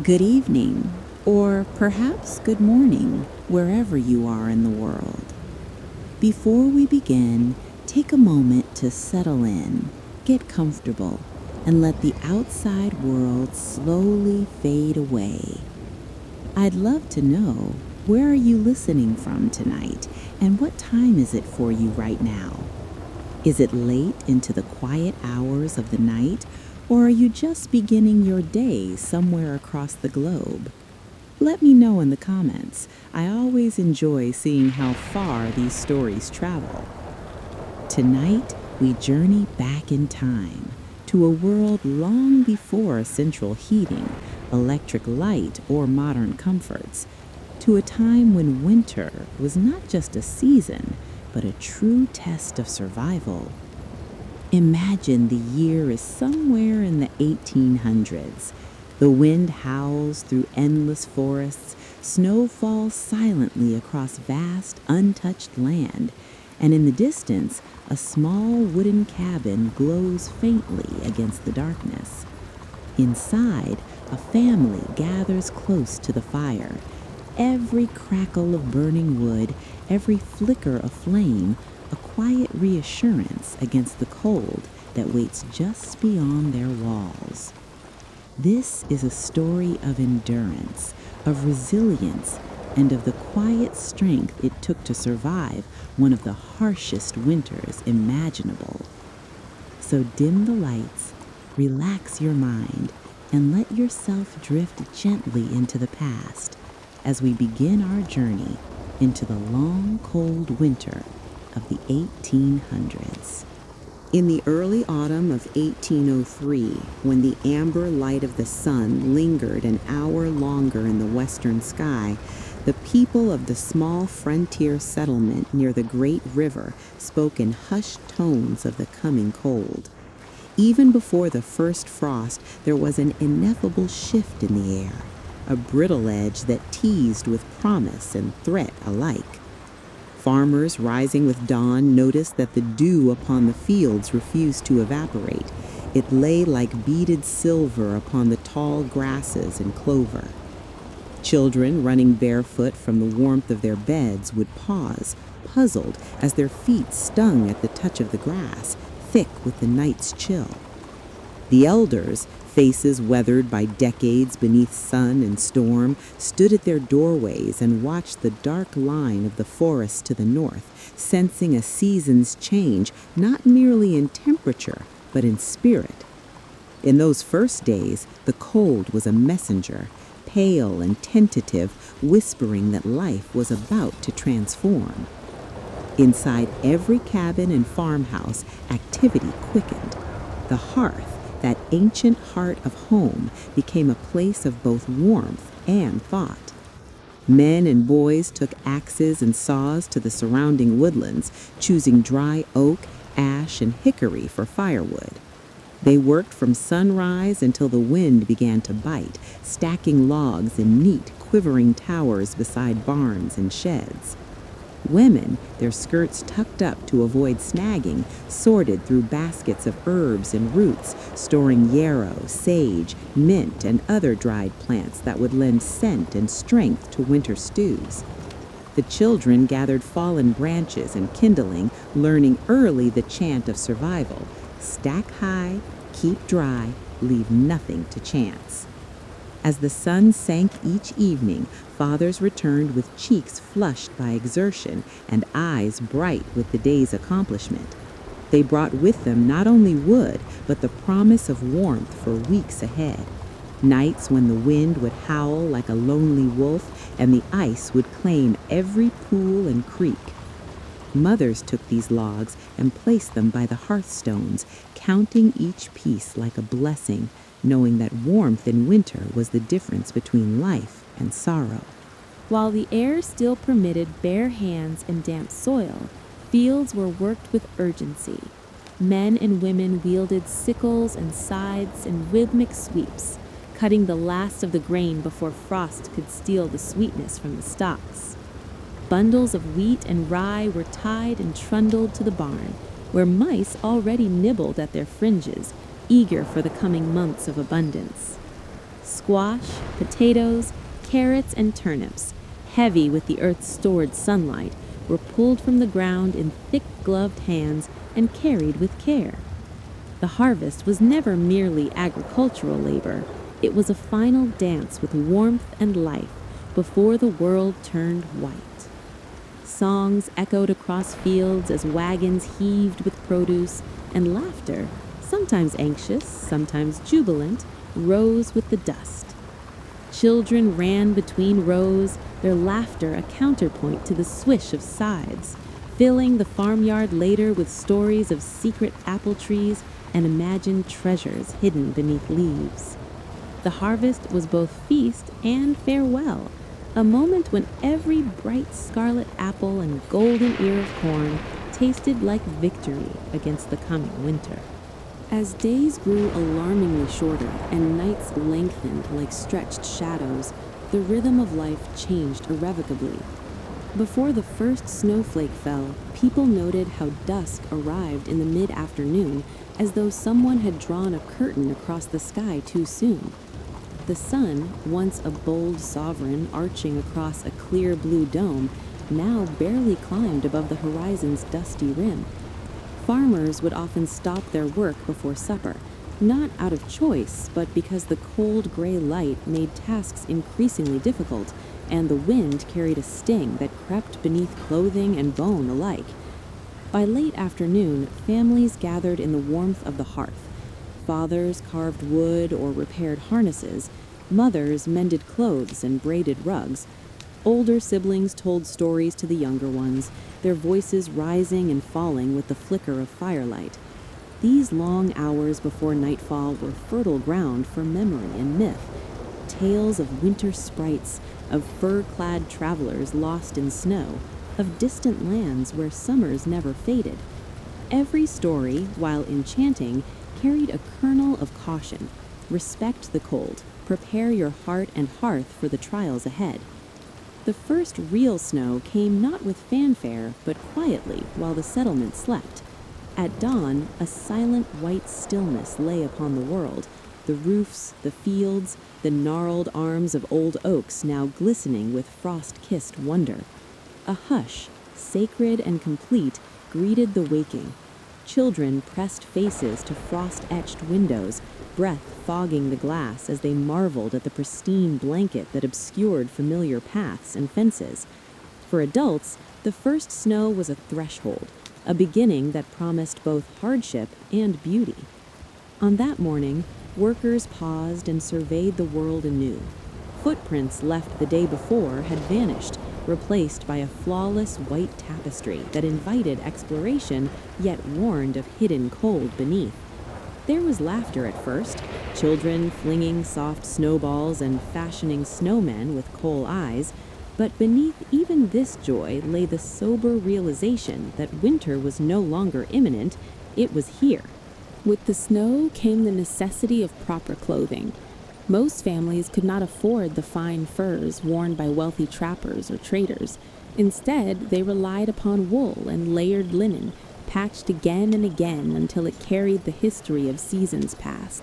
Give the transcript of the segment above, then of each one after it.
Good evening, or perhaps good morning, wherever you are in the world. Before we begin, take a moment to settle in, get comfortable, and let the outside world slowly fade away. I'd love to know, where are you listening from tonight, and what time is it for you right now? Is it late into the quiet hours of the night, or are you just beginning your day somewhere across the globe? Let me know in the comments. I always enjoy seeing how far these stories travel. Tonight, we journey back in time to a world long before central heating, electric light, or modern comforts, to a time when winter was not just a season, but a true test of survival. Imagine the year is somewhere in the 1800s. The wind howls through endless forests, snow falls silently across vast, untouched land, and in the distance, a small wooden cabin glows faintly against the darkness. Inside, a family gathers close to the fire. Every crackle of burning wood, every flicker of flame, a quiet reassurance against the cold that waits just beyond their walls. This is a story of endurance, of resilience, and of the quiet strength it took to survive one of the harshest winters imaginable. So dim the lights, relax your mind, and let yourself drift gently into the past as we begin our journey into the long, cold winter of the 1800s. In the early autumn of 1803, when the amber light of the sun lingered an hour longer in the western sky, the people of the small frontier settlement near the great river spoke in hushed tones of the coming cold. Even before the first frost, there was an ineffable shift in the air, a brittle edge that teased with promise and threat alike. Farmers rising with dawn noticed that the dew upon the fields refused to evaporate. It lay like beaded silver upon the tall grasses and clover. Children running barefoot from the warmth of their beds would pause, puzzled, as their feet stung at the touch of the grass, thick with the night's chill. The elders, faces weathered by decades beneath sun and storm, stood at their doorways and watched the dark line of the forest to the north, sensing a season's change not merely in temperature, but in spirit. In those first days, the cold was a messenger, pale and tentative, whispering that life was about to transform. Inside every cabin and farmhouse, activity quickened. The hearth, that ancient heart of home, became a place of both warmth and thought. Men and boys took axes and saws to the surrounding woodlands, choosing dry oak, ash, and hickory for firewood. They worked from sunrise until the wind began to bite, stacking logs in neat, quivering towers beside barns and sheds. Women, their skirts tucked up to avoid snagging, sorted through baskets of herbs and roots, storing yarrow, sage, mint, and other dried plants that would lend scent and strength to winter stews. The children gathered fallen branches and kindling, learning early the chant of survival: stack high, keep dry, leave nothing to chance. As the sun sank each evening, fathers returned with cheeks flushed by exertion and eyes bright with the day's accomplishment. They brought with them not only wood, but the promise of warmth for weeks ahead. Nights when the wind would howl like a lonely wolf and the ice would claim every pool and creek. Mothers took these logs and placed them by the hearthstones, counting each piece like a blessing, knowing that warmth in winter was the difference between life and sorrow. While the air still permitted bare hands and damp soil, fields were worked with urgency. Men and women wielded sickles and scythes in rhythmic sweeps, cutting the last of the grain before frost could steal the sweetness from the stalks. Bundles of wheat and rye were tied and trundled to the barn, where mice already nibbled at their fringes, eager for the coming months of abundance. Squash, potatoes, carrots, and turnips, heavy with the earth's stored sunlight, were pulled from the ground in thick gloved hands and carried with care. The harvest was never merely agricultural labor. It was a final dance with warmth and life before the world turned white. Songs echoed across fields as wagons heaved with produce, and laughter, sometimes anxious, sometimes jubilant, rose with the dust. Children ran between rows, their laughter a counterpoint to the swish of scythes, filling the farmyard later with stories of secret apple trees and imagined treasures hidden beneath leaves. The harvest was both feast and farewell, a moment when every bright scarlet apple and golden ear of corn tasted like victory against the coming winter. As days grew alarmingly shorter and nights lengthened like stretched shadows, the rhythm of life changed irrevocably. Before the first snowflake fell, people noted how dusk arrived in the mid-afternoon, as though someone had drawn a curtain across the sky too soon. The sun, once a bold sovereign arching across a clear blue dome, now barely climbed above the horizon's dusty rim. Farmers would often stop their work before supper, not out of choice, but because the cold gray light made tasks increasingly difficult, and the wind carried a sting that crept beneath clothing and bone alike. By late afternoon, families gathered in the warmth of the hearth. Fathers carved wood or repaired harnesses. Mothers mended clothes and braided rugs. Older siblings told stories to the younger ones, their voices rising and falling with the flicker of firelight. These long hours before nightfall were fertile ground for memory and myth. Tales of winter sprites, of fur-clad travelers lost in snow, of distant lands where summers never faded. Every story, while enchanting, carried a kernel of caution. Respect the cold. Prepare your heart and hearth for the trials ahead. The first real snow came not with fanfare, but quietly while the settlement slept. At dawn, a silent white stillness lay upon the world, the roofs, the fields, the gnarled arms of old oaks now glistening with frost-kissed wonder. A hush, sacred and complete, greeted the waking. Children pressed faces to frost-etched windows, breath fogging the glass as they marveled at the pristine blanket that obscured familiar paths and fences. For adults, the first snow was a threshold, a beginning that promised both hardship and beauty. On that morning, workers paused and surveyed the world anew. Footprints left the day before had vanished, replaced by a flawless white tapestry that invited exploration, yet warned of hidden cold beneath. There was laughter at first, children flinging soft snowballs and fashioning snowmen with coal eyes, but beneath even this joy lay the sober realization that winter was no longer imminent, it was here. With the snow came the necessity of proper clothing. Most families could not afford the fine furs worn by wealthy trappers or traders. Instead, they relied upon wool and layered linen, patched again and again until it carried the history of seasons past.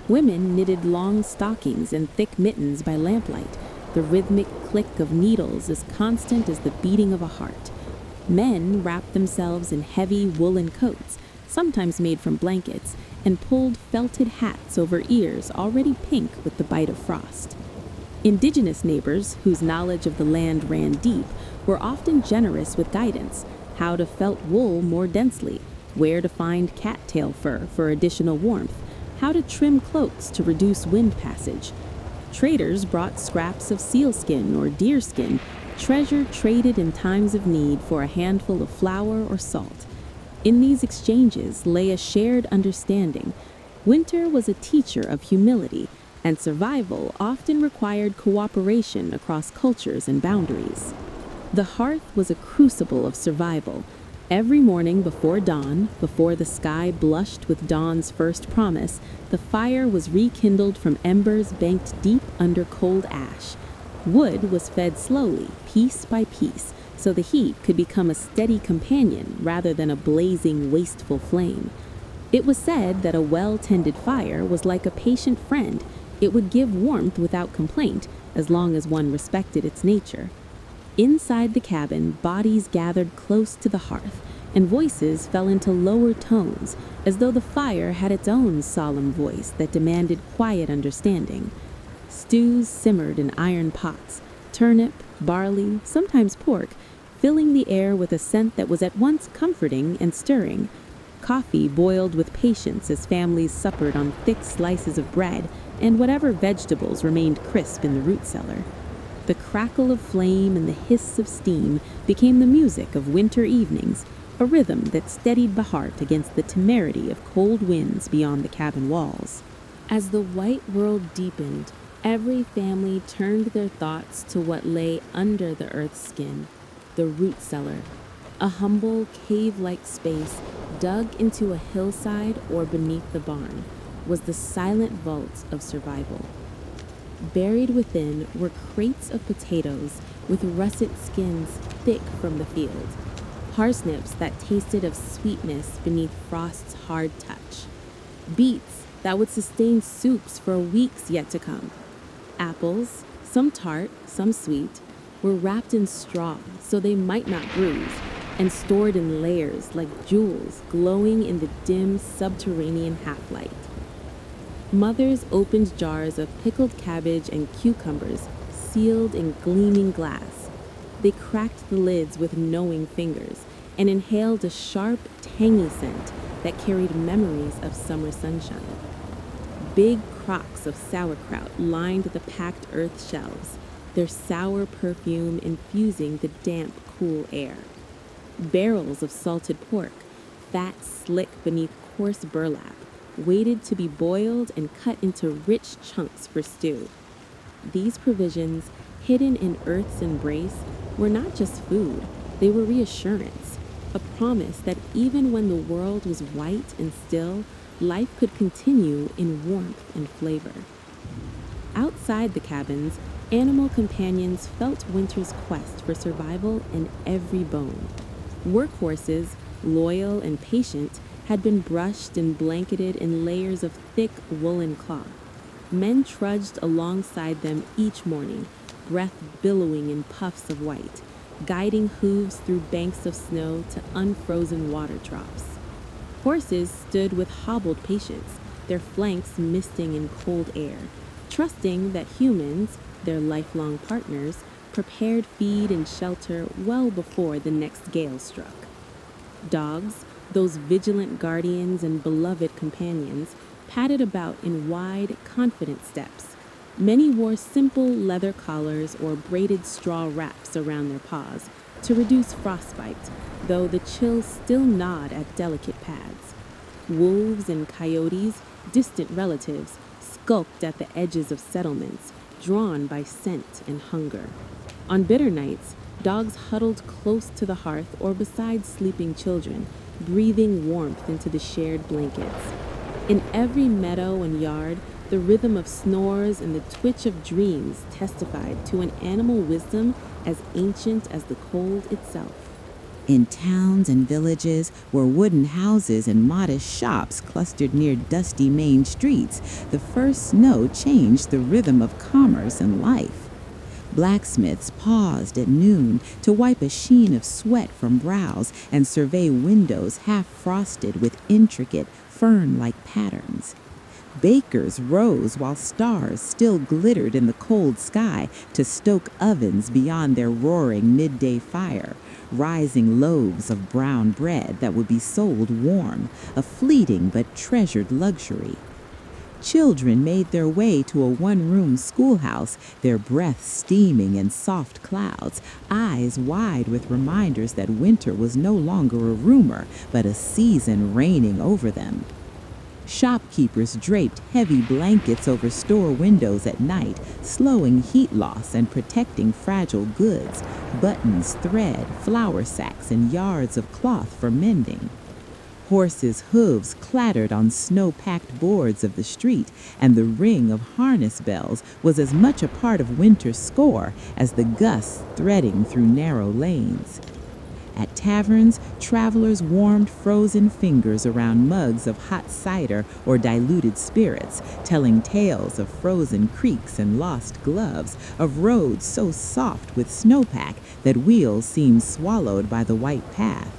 Women knitted long stockings and thick mittens by lamplight, the rhythmic click of needles as constant as the beating of a heart. Men wrapped themselves in heavy woolen coats, sometimes made from blankets, and pulled felted hats over ears already pink with the bite of frost. Indigenous neighbors, whose knowledge of the land ran deep, were often generous with guidance: how to felt wool more densely, where to find cattail fur for additional warmth, how to trim cloaks to reduce wind passage. Traders brought scraps of sealskin or deerskin, treasure traded in times of need for a handful of flour or salt. In these exchanges lay a shared understanding. Winter was a teacher of humility, and survival often required cooperation across cultures and boundaries. The hearth was a crucible of survival. Every morning before dawn, before the sky blushed with dawn's first promise, the fire was rekindled from embers banked deep under cold ash. Wood was fed slowly, piece by piece, so the heat could become a steady companion rather than a blazing, wasteful flame. It was said that a well-tended fire was like a patient friend, It would give warmth without complaint, as long as one respected its nature. Inside the cabin, bodies gathered close to the hearth, and voices fell into lower tones, as though the fire had its own solemn voice that demanded quiet understanding. Stews simmered in iron pots, turnip, barley, sometimes pork, filling the air with a scent that was at once comforting and stirring. Coffee boiled with patience as families suppered on thick slices of bread, and whatever vegetables remained crisp in the root cellar. The crackle of flame and the hiss of steam became the music of winter evenings, a rhythm that steadied the heart against the temerity of cold winds beyond the cabin walls. As the white world deepened, every family turned their thoughts to what lay under the earth's skin, the root cellar, a humble cave-like space dug into a hillside or beneath the barn, was the silent vault of survival. Buried within were crates of potatoes with russet skins thick from the field, parsnips that tasted of sweetness beneath frost's hard touch, beets that would sustain soups for weeks yet to come. Apples, some tart, some sweet, were wrapped in straw so they might not bruise, and stored in layers like jewels glowing in the dim subterranean half-light. Mothers opened jars of pickled cabbage and cucumbers sealed in gleaming glass. They cracked the lids with knowing fingers and inhaled a sharp, tangy scent that carried memories of summer sunshine. Big crocks of sauerkraut lined the packed earth shelves, their sour perfume infusing the damp, cool air. Barrels of salted pork, fat slick beneath coarse burlap, waited to be boiled and cut into rich chunks for stew. These provisions, hidden in earth's embrace, were not just food, they were reassurance, a promise that even when the world was white and still, life could continue in warmth and flavor. Outside the cabins, animal companions felt winter's quest for survival in every bone. Workhorses, loyal and patient, had been brushed and blanketed in layers of thick woolen cloth. Men trudged alongside them each morning, breath billowing in puffs of white, guiding hooves through banks of snow to unfrozen water troughs. Horses stood with hobbled patience, their flanks misting in cold air, trusting that humans, their lifelong partners, prepared feed and shelter well before the next gale struck. Dogs, those vigilant guardians and beloved companions, padded about in wide, confident steps. Many wore simple leather collars or braided straw wraps around their paws to reduce frostbite, though the chill still gnawed at delicate pads. Wolves and coyotes, distant relatives, skulked at the edges of settlements, drawn by scent and hunger. On bitter nights, dogs huddled close to the hearth or beside sleeping children, breathing warmth into the shared blankets. In every meadow and yard, the rhythm of snores and the twitch of dreams testified to an animal wisdom as ancient as the cold itself. In towns and villages, where wooden houses and modest shops clustered near dusty main streets, the first snow changed the rhythm of commerce and life. Blacksmiths paused at noon to wipe a sheen of sweat from brows and survey windows half frosted with intricate, fern-like patterns. Bakers rose while stars still glittered in the cold sky to stoke ovens beyond their roaring midday fire, rising loaves of brown bread that would be sold warm, a fleeting but treasured luxury. Children made their way to a one-room schoolhouse, their breath steaming in soft clouds, eyes wide with reminders that winter was no longer a rumor, but a season reigning over them. Shopkeepers draped heavy blankets over store windows at night, slowing heat loss and protecting fragile goods, buttons, thread, flour sacks, and yards of cloth for mending. Horses' hooves clattered on snow-packed boards of the street, and the ring of harness bells was as much a part of winter's score as the gusts threading through narrow lanes. At taverns, travelers warmed frozen fingers around mugs of hot cider or diluted spirits, telling tales of frozen creeks and lost gloves, of roads so soft with snowpack that wheels seemed swallowed by the white path.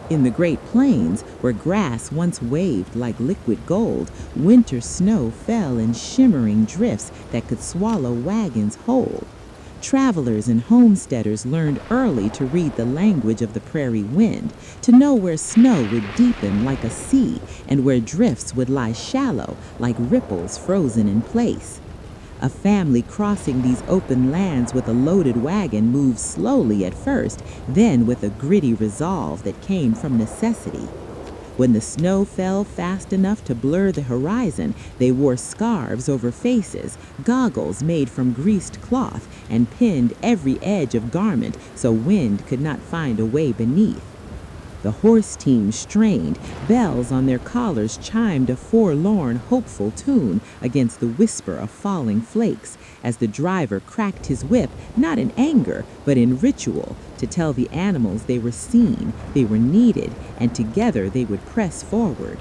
In the Great Plains, where grass once waved like liquid gold, winter snow fell in shimmering drifts that could swallow wagons whole. Travelers and homesteaders learned early to read the language of the prairie wind, to know where snow would deepen like a sea and where drifts would lie shallow like ripples frozen in place. A family crossing these open lands with a loaded wagon moved slowly at first, then with a gritty resolve that came from necessity. When the snow fell fast enough to blur the horizon, they wore scarves over faces, goggles made from greased cloth, and pinned every edge of garment so wind could not find a way beneath. The horse teams strained, bells on their collars chimed a forlorn, hopeful tune against the whisper of falling flakes, as the driver cracked his whip, not in anger, but in ritual, to tell the animals they were seen, they were needed, and together they would press forward.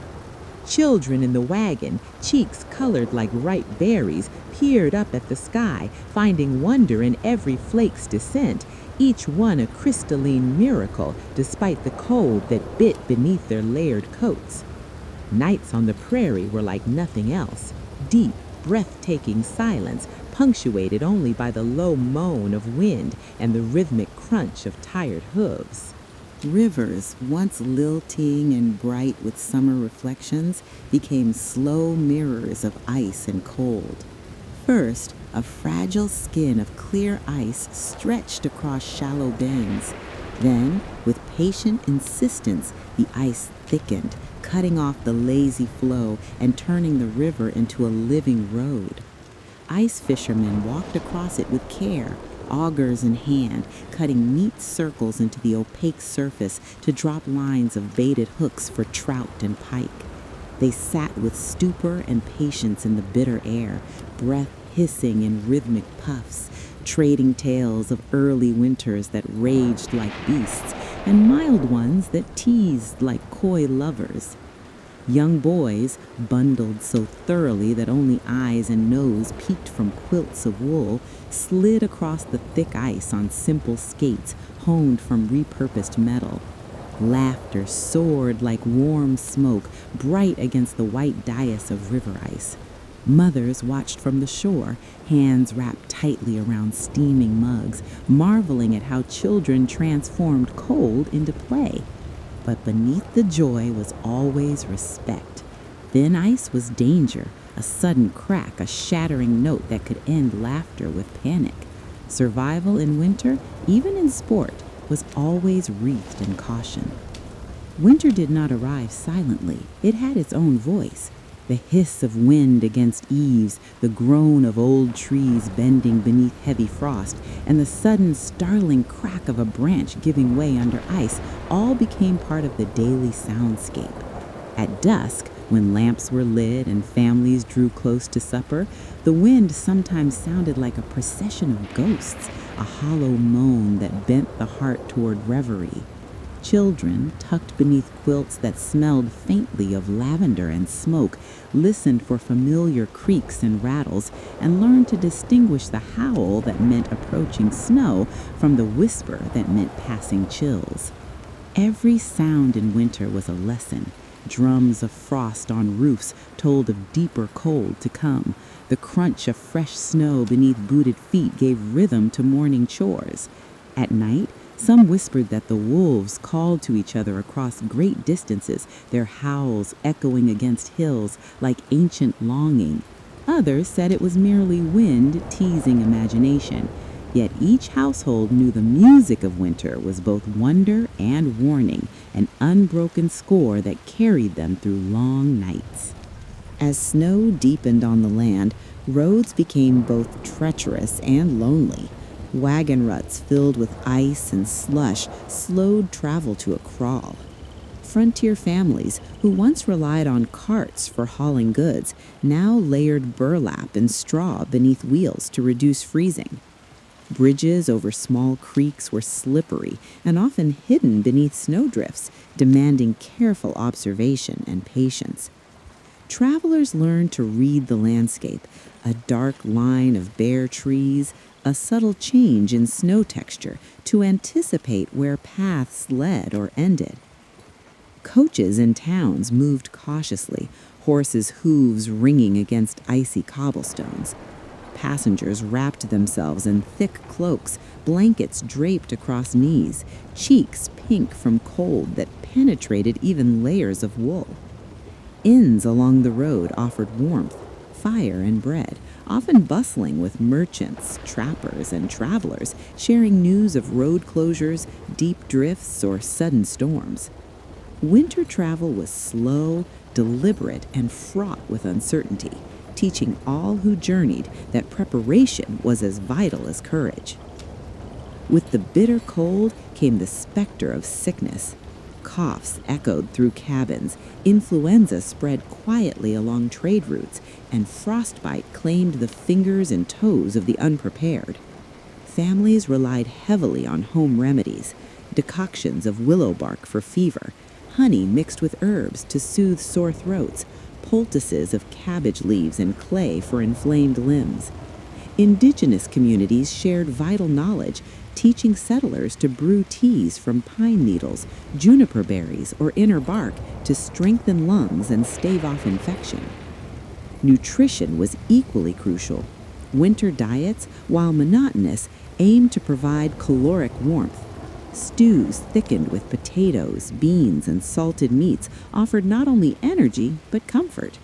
Children in the wagon, cheeks colored like ripe berries, peered up at the sky, finding wonder in every flake's descent, each one a crystalline miracle despite the cold that bit beneath their layered coats. Nights on the prairie were like nothing else, deep, breathtaking silence, punctuated only by the low moan of wind and the rhythmic crunch of tired hooves. Rivers, once lilting and bright with summer reflections, became slow mirrors of ice and cold. First, a fragile skin of clear ice stretched across shallow bends. Then, with patient insistence, the ice thickened, cutting off the lazy flow and turning the river into a living road. Ice fishermen walked across it with care, augers in hand, cutting neat circles into the opaque surface to drop lines of baited hooks for trout and pike. They sat with stupor and patience in the bitter air, breath hissing in rhythmic puffs, trading tales of early winters that raged like beasts and mild ones that teased like coy lovers. Young boys, bundled so thoroughly that only eyes and nose peeked from quilts of wool, slid across the thick ice on simple skates honed from repurposed metal. Laughter soared like warm smoke, bright against the white dais of river ice. Mothers watched from the shore, hands wrapped tightly around steaming mugs, marveling at how children transformed cold into play. But beneath the joy was always respect. Thin ice was danger, a sudden crack, a shattering note that could end laughter with panic. Survival in winter, even in sport, was always wreathed in caution. Winter did not arrive silently. It had its own voice. The hiss of wind against eaves, the groan of old trees bending beneath heavy frost, and the sudden startling crack of a branch giving way under ice all became part of the daily soundscape. At dusk, when lamps were lit and families drew close to supper, the wind sometimes sounded like a procession of ghosts, a hollow moan that bent the heart toward reverie. Children, tucked beneath quilts that smelled faintly of lavender and smoke, listened for familiar creaks and rattles and learned to distinguish the howl that meant approaching snow from the whisper that meant passing chills. Every sound in winter was a lesson. Drums of frost on roofs told of deeper cold to come. The crunch of fresh snow beneath booted feet gave rhythm to morning chores. At night, some whispered that the wolves called to each other across great distances, their howls echoing against hills like ancient longing. Others said it was merely wind teasing imagination. Yet each household knew the music of winter was both wonder and warning, an unbroken score that carried them through long nights. As snow deepened on the land, roads became both treacherous and lonely. Wagon ruts filled with ice and slush slowed travel to a crawl. Frontier families, who once relied on carts for hauling goods, now layered burlap and straw beneath wheels to reduce freezing. Bridges over small creeks were slippery and often hidden beneath snowdrifts, demanding careful observation and patience. Travelers learned to read the landscape, a dark line of bare trees, a subtle change in snow texture to anticipate where paths led or ended. Coaches in towns moved cautiously, horses' hooves ringing against icy cobblestones. Passengers wrapped themselves in thick cloaks, blankets draped across knees, cheeks pink from cold that penetrated even layers of wool. Inns along the road offered warmth, fire, and bread, often bustling with merchants, trappers, and travelers sharing news of road closures, deep drifts, or sudden storms. Winter travel was slow, deliberate, and fraught with uncertainty, teaching all who journeyed that preparation was as vital as courage. With the bitter cold came the specter of sickness. Coughs echoed through cabins, influenza spread quietly along trade routes, and frostbite claimed the fingers and toes of the unprepared. Families relied heavily on home remedies, decoctions of willow bark for fever, honey mixed with herbs to soothe sore throats, poultices of cabbage leaves and clay for inflamed limbs. Indigenous communities shared vital knowledge, teaching settlers to brew teas from pine needles, juniper berries, or inner bark to strengthen lungs and stave off infection. Nutrition was equally crucial. Winter diets, while monotonous, aimed to provide caloric warmth. Stews thickened with potatoes, beans, and salted meats offered not only energy, but comfort.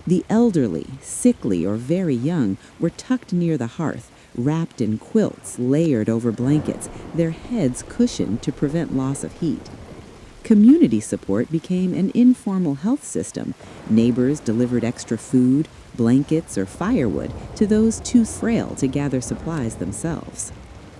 The elderly, sickly, or very young were tucked near the hearth, wrapped in quilts layered over blankets, their heads cushioned to prevent loss of heat. Community support became an informal health system. Neighbors delivered extra food, blankets, or firewood to those too frail to gather supplies themselves.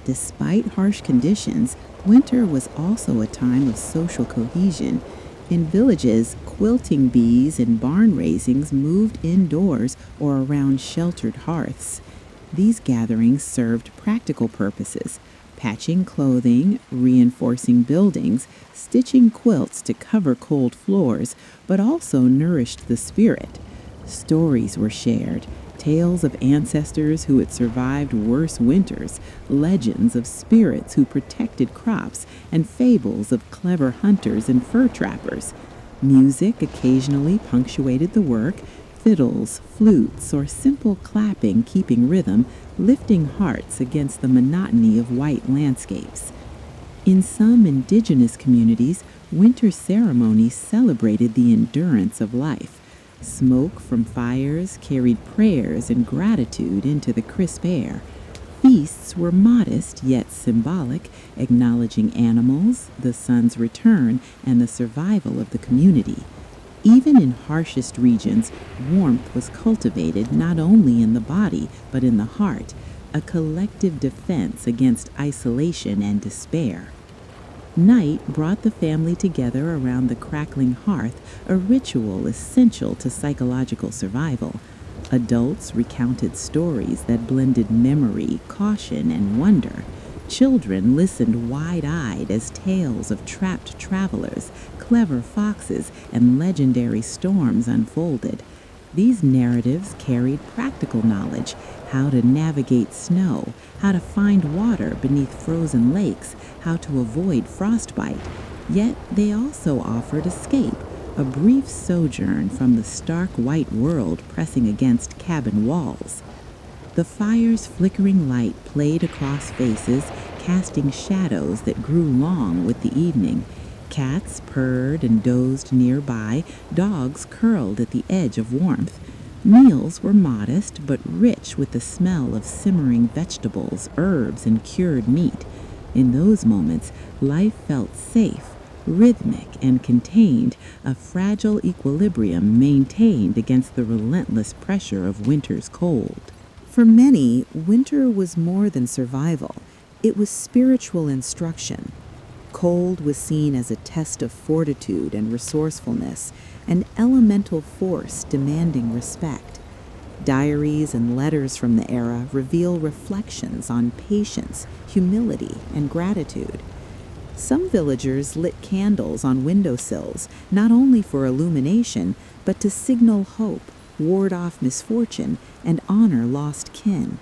Despite harsh conditions, winter was also a time of social cohesion. In villages, quilting bees and barn raisings moved indoors or around sheltered hearths. These gatherings served practical purposes: patching clothing, reinforcing buildings, stitching quilts to cover cold floors, but also nourished the spirit. Stories were shared, tales of ancestors who had survived worse winters, legends of spirits who protected crops, and fables of clever hunters and fur trappers. Music occasionally punctuated the work, fiddles, flutes, or simple clapping keeping rhythm, lifting hearts against the monotony of white landscapes. In some indigenous communities, winter ceremonies celebrated the endurance of life. Smoke from fires carried prayers and gratitude into the crisp air. Feasts were modest yet symbolic, acknowledging animals, the sun's return, and the survival of the community. Even in harshest regions, warmth was cultivated not only in the body but in the heart, a collective defense against isolation and despair. Night brought the family together around the crackling hearth, a ritual essential to psychological survival. Adults recounted stories that blended memory, caution, and wonder. Children listened wide-eyed as tales of trapped travelers, clever foxes, and legendary storms unfolded. These narratives carried practical knowledge: how to navigate snow, how to find water beneath frozen lakes, how to avoid frostbite. Yet they also offered escape, a brief sojourn from the stark white world pressing against cabin walls. The fire's flickering light played across faces, casting shadows that grew long with the evening. Cats purred and dozed nearby, dogs curled at the edge of warmth. Meals were modest but rich with the smell of simmering vegetables, herbs, and cured meat. In those moments, life felt safe, rhythmic, and contained, a fragile equilibrium maintained against the relentless pressure of winter's cold. For many, winter was more than survival. It was spiritual instruction. Cold was seen as a test of fortitude and resourcefulness, an elemental force demanding respect. Diaries and letters from the era reveal reflections on patience, humility, and gratitude. Some villagers lit candles on windowsills, not only for illumination, but to signal hope, ward off misfortune, and honor lost kin.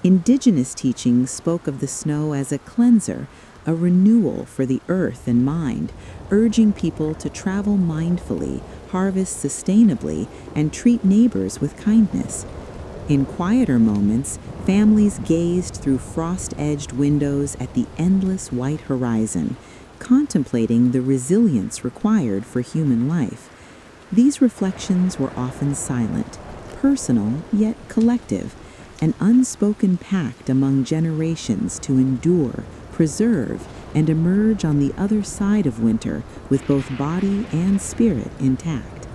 Indigenous teachings spoke of the snow as a cleanser, a renewal for the earth and mind, urging people to travel mindfully, harvest sustainably, and treat neighbors with kindness. In quieter moments, families gazed through frost-edged windows at the endless white horizon, contemplating the resilience required for human life. These reflections were often silent, personal yet collective, an unspoken pact among generations to endure, preserve, and emerge on the other side of winter with both body and spirit intact.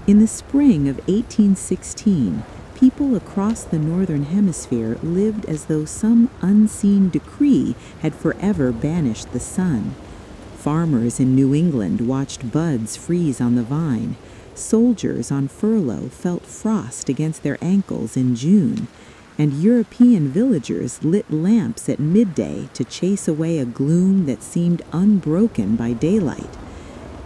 In the spring of 1816, people across the northern hemisphere lived as though some unseen decree had forever banished the sun. Farmers in New England watched buds freeze on the vine. Soldiers on furlough felt frost against their ankles in June, and European villagers lit lamps at midday to chase away a gloom that seemed unbroken by daylight.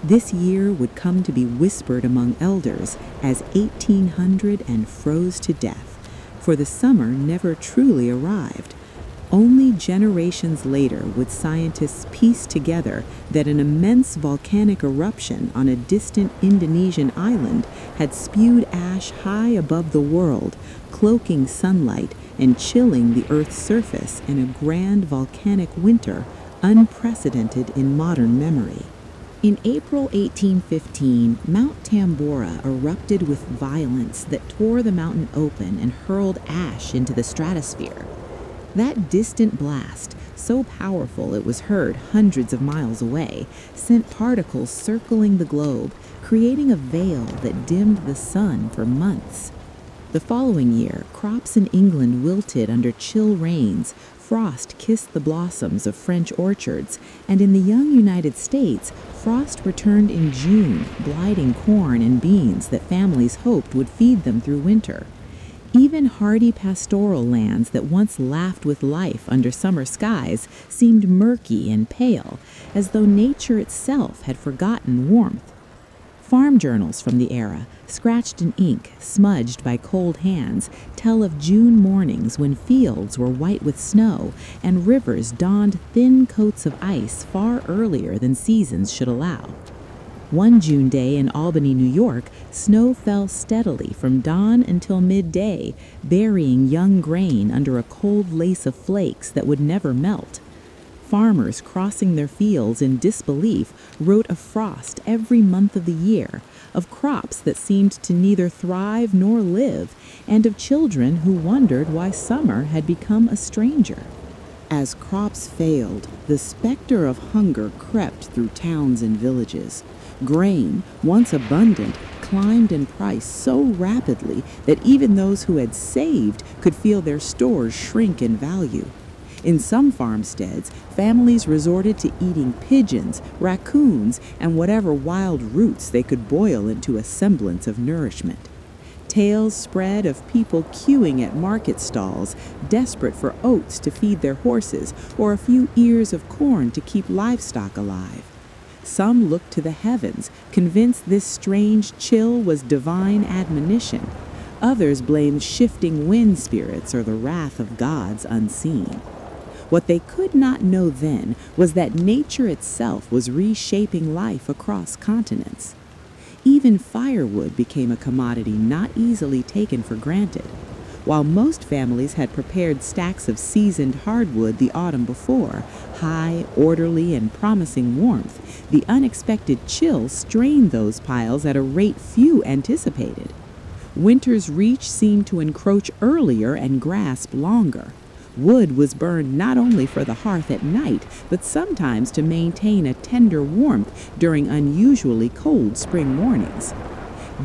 This year would come to be whispered among elders as 1800 and froze to death, for the summer never truly arrived. Only generations later would scientists piece together that an immense volcanic eruption on a distant Indonesian island had spewed ash high above the world, cloaking sunlight and chilling the Earth's surface in a grand volcanic winter unprecedented in modern memory. In April 1815, Mount Tambora erupted with violence that tore the mountain open and hurled ash into the stratosphere. That distant blast, so powerful it was heard hundreds of miles away, sent particles circling the globe, creating a veil that dimmed the sun for months. The following year, crops in England wilted under chill rains, frost kissed the blossoms of French orchards, and in the young United States, frost returned in June, blighting corn and beans that families hoped would feed them through winter. Even hardy pastoral lands that once laughed with life under summer skies seemed murky and pale, as though nature itself had forgotten warmth. Farm journals from the era, scratched in ink, smudged by cold hands, tell of June mornings when fields were white with snow and rivers donned thin coats of ice far earlier than seasons should allow. One June day in Albany, New York, snow fell steadily from dawn until midday, burying young grain under a cold lace of flakes that would never melt. Farmers crossing their fields in disbelief wrote of frost every month of the year, of crops that seemed to neither thrive nor live, and of children who wondered why summer had become a stranger. As crops failed, the specter of hunger crept through towns and villages. Grain, once abundant, climbed in price so rapidly that even those who had saved could feel their stores shrink in value. In some farmsteads, families resorted to eating pigeons, raccoons, and whatever wild roots they could boil into a semblance of nourishment. Tales spread of people queuing at market stalls, desperate for oats to feed their horses or a few ears of corn to keep livestock alive. Some looked to the heavens, convinced this strange chill was divine admonition. Others blamed shifting wind spirits or the wrath of gods unseen. What they could not know then was that nature itself was reshaping life across continents. Even firewood became a commodity not easily taken for granted. While most families had prepared stacks of seasoned hardwood the autumn before, high, orderly, and promising warmth, the unexpected chill strained those piles at a rate few anticipated. Winter's reach seemed to encroach earlier and grasp longer. Wood was burned not only for the hearth at night, but sometimes to maintain a tender warmth during unusually cold spring mornings.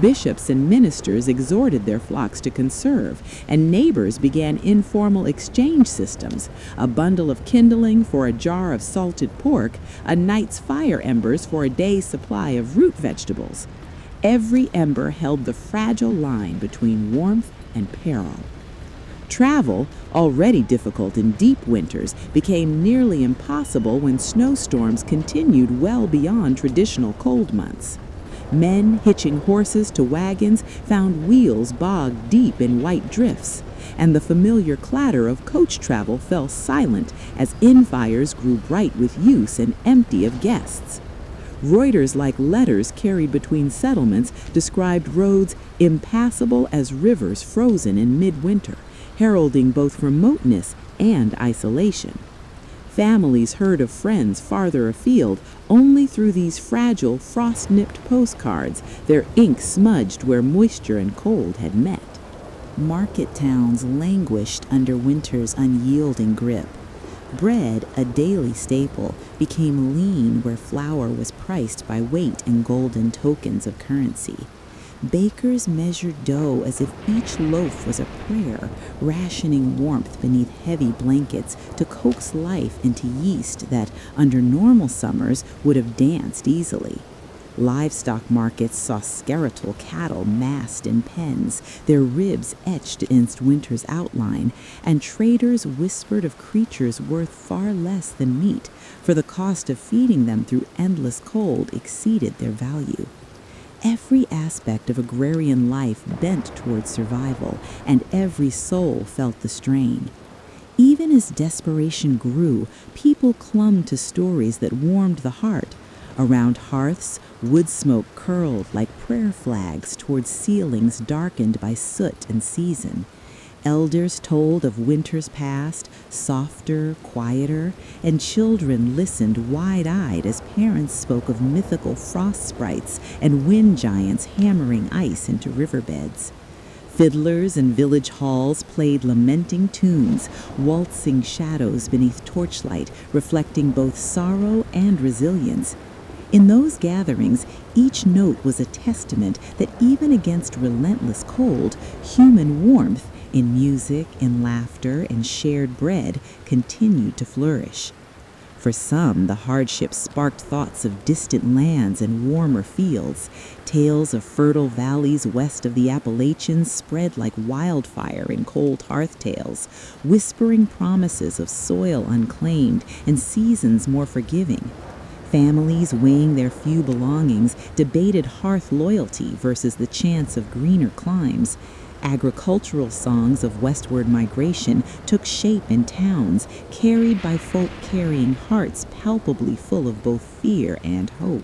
Bishops and ministers exhorted their flocks to conserve, and neighbors began informal exchange systems, a bundle of kindling for a jar of salted pork, a night's fire embers for a day's supply of root vegetables. Every ember held the fragile line between warmth and peril. Travel, already difficult in deep winters, became nearly impossible when snowstorms continued well beyond traditional cold months. Men hitching horses to wagons found wheels bogged deep in white drifts, and the familiar clatter of coach travel fell silent as inn fires grew bright with use and empty of guests. Reuters like letters carried between settlements described roads impassable as rivers frozen in midwinter, heralding both remoteness and isolation. Families heard of friends farther afield only through these fragile, frost-nipped postcards, their ink smudged where moisture and cold had met. Market towns languished under winter's unyielding grip. Bread, a daily staple, became lean where flour was priced by weight and golden tokens of currency. Bakers measured dough as if each loaf was a prayer, rationing warmth beneath heavy blankets to coax life into yeast that, under normal summers, would have danced easily. Livestock markets saw skeletal cattle massed in pens, their ribs etched against winter's outline, and traders whispered of creatures worth far less than meat, for the cost of feeding them through endless cold exceeded their value. Every aspect of agrarian life bent toward survival, and every soul felt the strain. Even as desperation grew, people clung to stories that warmed the heart. Around hearths, wood smoke curled like prayer flags toward ceilings darkened by soot and season. Elders told of winters past, softer, quieter, and children listened wide-eyed as parents spoke of mythical frost sprites and wind giants hammering ice into riverbeds. Fiddlers in village halls played lamenting tunes, waltzing shadows beneath torchlight, reflecting both sorrow and resilience. In those gatherings, each note was a testament that even against relentless cold, human warmth, in music, in laughter, and shared bread, continued to flourish. For some, the hardships sparked thoughts of distant lands and warmer fields. Tales of fertile valleys west of the Appalachians spread like wildfire in cold hearth tales, whispering promises of soil unclaimed and seasons more forgiving. Families weighing their few belongings debated hearth loyalty versus the chance of greener climes. Agricultural songs of westward migration took shape in towns, carried by folk carrying hearts palpably full of both fear and hope.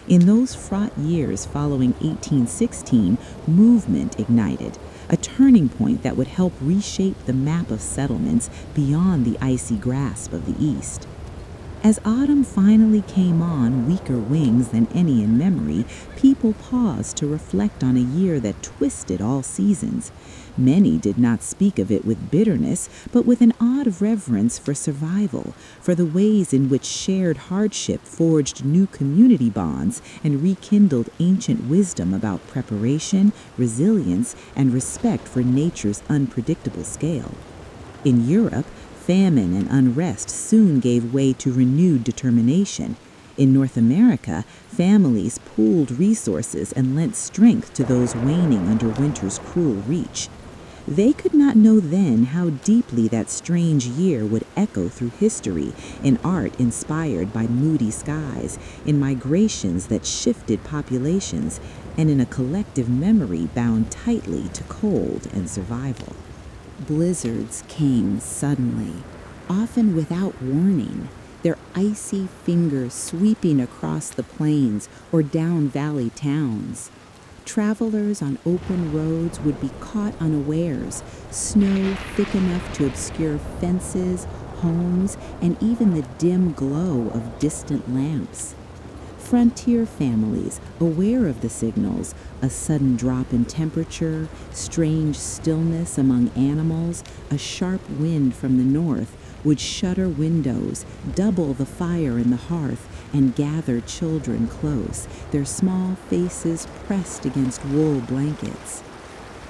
In those fraught years following 1816, movement ignited, a turning point that would help reshape the map of settlements beyond the icy grasp of the East. As autumn finally came on weaker wings than any in memory, people paused to reflect on a year that twisted all seasons. Many did not speak of it with bitterness, but with an odd reverence for survival, for the ways in which shared hardship forged new community bonds and rekindled ancient wisdom about preparation, resilience, and respect for nature's unpredictable scale. In Europe, famine and unrest soon gave way to renewed determination. In North America, families pooled resources and lent strength to those waning under winter's cruel reach. They could not know then how deeply that strange year would echo through history, in art inspired by moody skies, in migrations that shifted populations, and in a collective memory bound tightly to cold and survival. Blizzards came suddenly, often without warning, their icy fingers sweeping across the plains or down valley towns. Travelers on open roads would be caught unawares, snow thick enough to obscure fences, homes, and even the dim glow of distant lamps. Frontier families, aware of the signals, a sudden drop in temperature, strange stillness among animals, a sharp wind from the north, would shutter windows, double the fire in the hearth, and gather children close, their small faces pressed against wool blankets.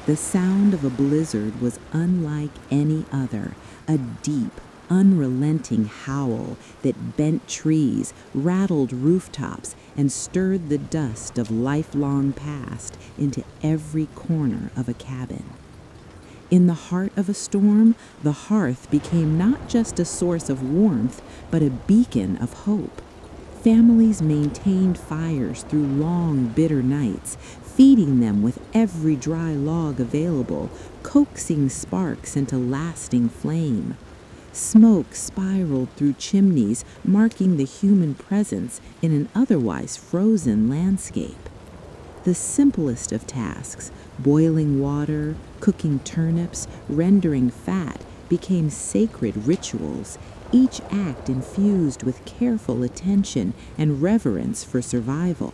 The sound of a blizzard was unlike any other, a deep, unrelenting howl that bent trees, rattled rooftops, and stirred the dust of lifelong past into every corner of a cabin. In the heart of a storm, the hearth became not just a source of warmth, but a beacon of hope. Families maintained fires through long, bitter nights, feeding them with every dry log available, coaxing sparks into lasting flame. Smoke spiraled through chimneys, marking the human presence in an otherwise frozen landscape. The simplest of tasks, boiling water, cooking turnips, rendering fat, became sacred rituals, each act infused with careful attention and reverence for survival.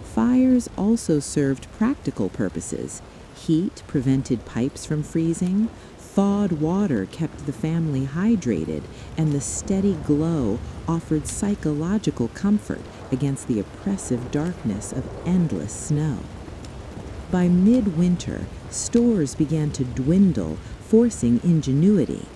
Fires also served practical purposes. Heat prevented pipes from freezing, thawed water kept the family hydrated, and the steady glow offered psychological comfort against the oppressive darkness of endless snow. By midwinter, stores began to dwindle, forcing ingenuity.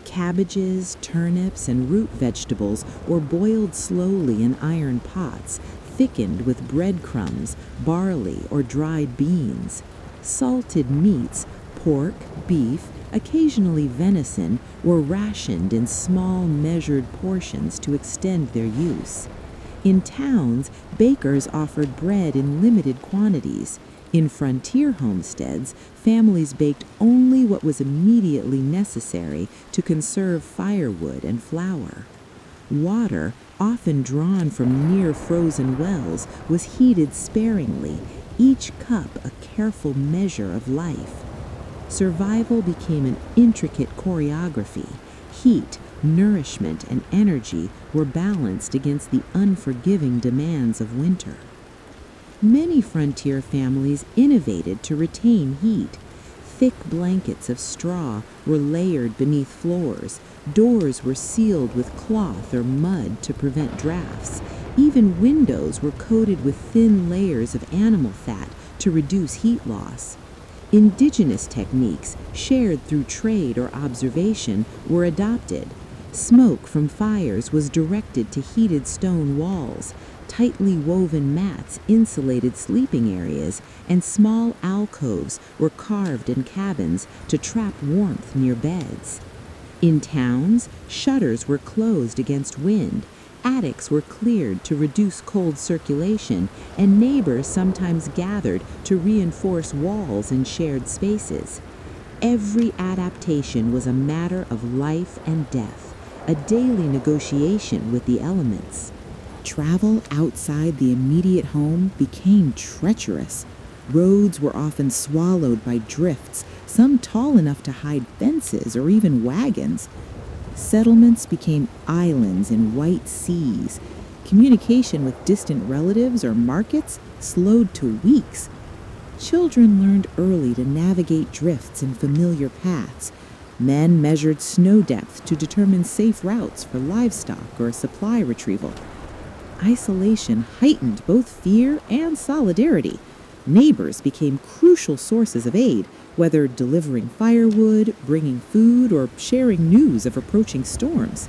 Cabbages, turnips, and root vegetables were boiled slowly in iron pots, thickened with breadcrumbs, barley, or dried beans. Salted meats, pork, beef, occasionally venison, were rationed in small, measured portions to extend their use. In towns, bakers offered bread in limited quantities. In frontier homesteads, families baked only what was immediately necessary to conserve firewood and flour. Water, often drawn from near-frozen wells, was heated sparingly, each cup a careful measure of life. Survival became an intricate choreography. Heat, nourishment, and energy were balanced against the unforgiving demands of winter. Many frontier families innovated to retain heat. Thick blankets of straw were layered beneath floors. Doors were sealed with cloth or mud to prevent drafts. Even windows were coated with thin layers of animal fat to reduce heat loss. Indigenous techniques, shared through trade or observation, were adopted. Smoke from fires was directed to heated stone walls. Tightly woven mats insulated sleeping areas, and small alcoves were carved in cabins to trap warmth near beds. In towns, shutters were closed against wind, attics were cleared to reduce cold circulation, and neighbors sometimes gathered to reinforce walls in shared spaces. Every adaptation was a matter of life and death, a daily negotiation with the elements. Travel outside the immediate home became treacherous. Roads were often swallowed by drifts, some tall enough to hide fences or even wagons. Settlements became islands in white seas. Communication with distant relatives or markets slowed to weeks. Children learned early to navigate drifts in familiar paths. Men measured snow depth to determine safe routes for livestock or supply retrieval. Isolation heightened both fear and solidarity. Neighbors became crucial sources of aid, whether delivering firewood, bringing food, or sharing news of approaching storms.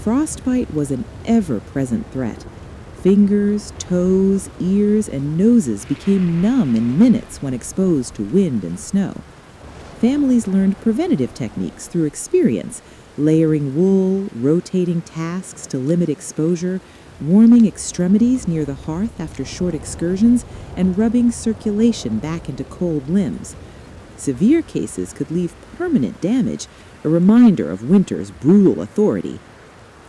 Frostbite was an ever-present threat. Fingers, toes, ears, and noses became numb in minutes when exposed to wind and snow. Families learned preventative techniques through experience, layering wool, rotating tasks to limit exposure, warming extremities near the hearth after short excursions, and rubbing circulation back into cold limbs. Severe cases could leave permanent damage, a reminder of winter's brutal authority.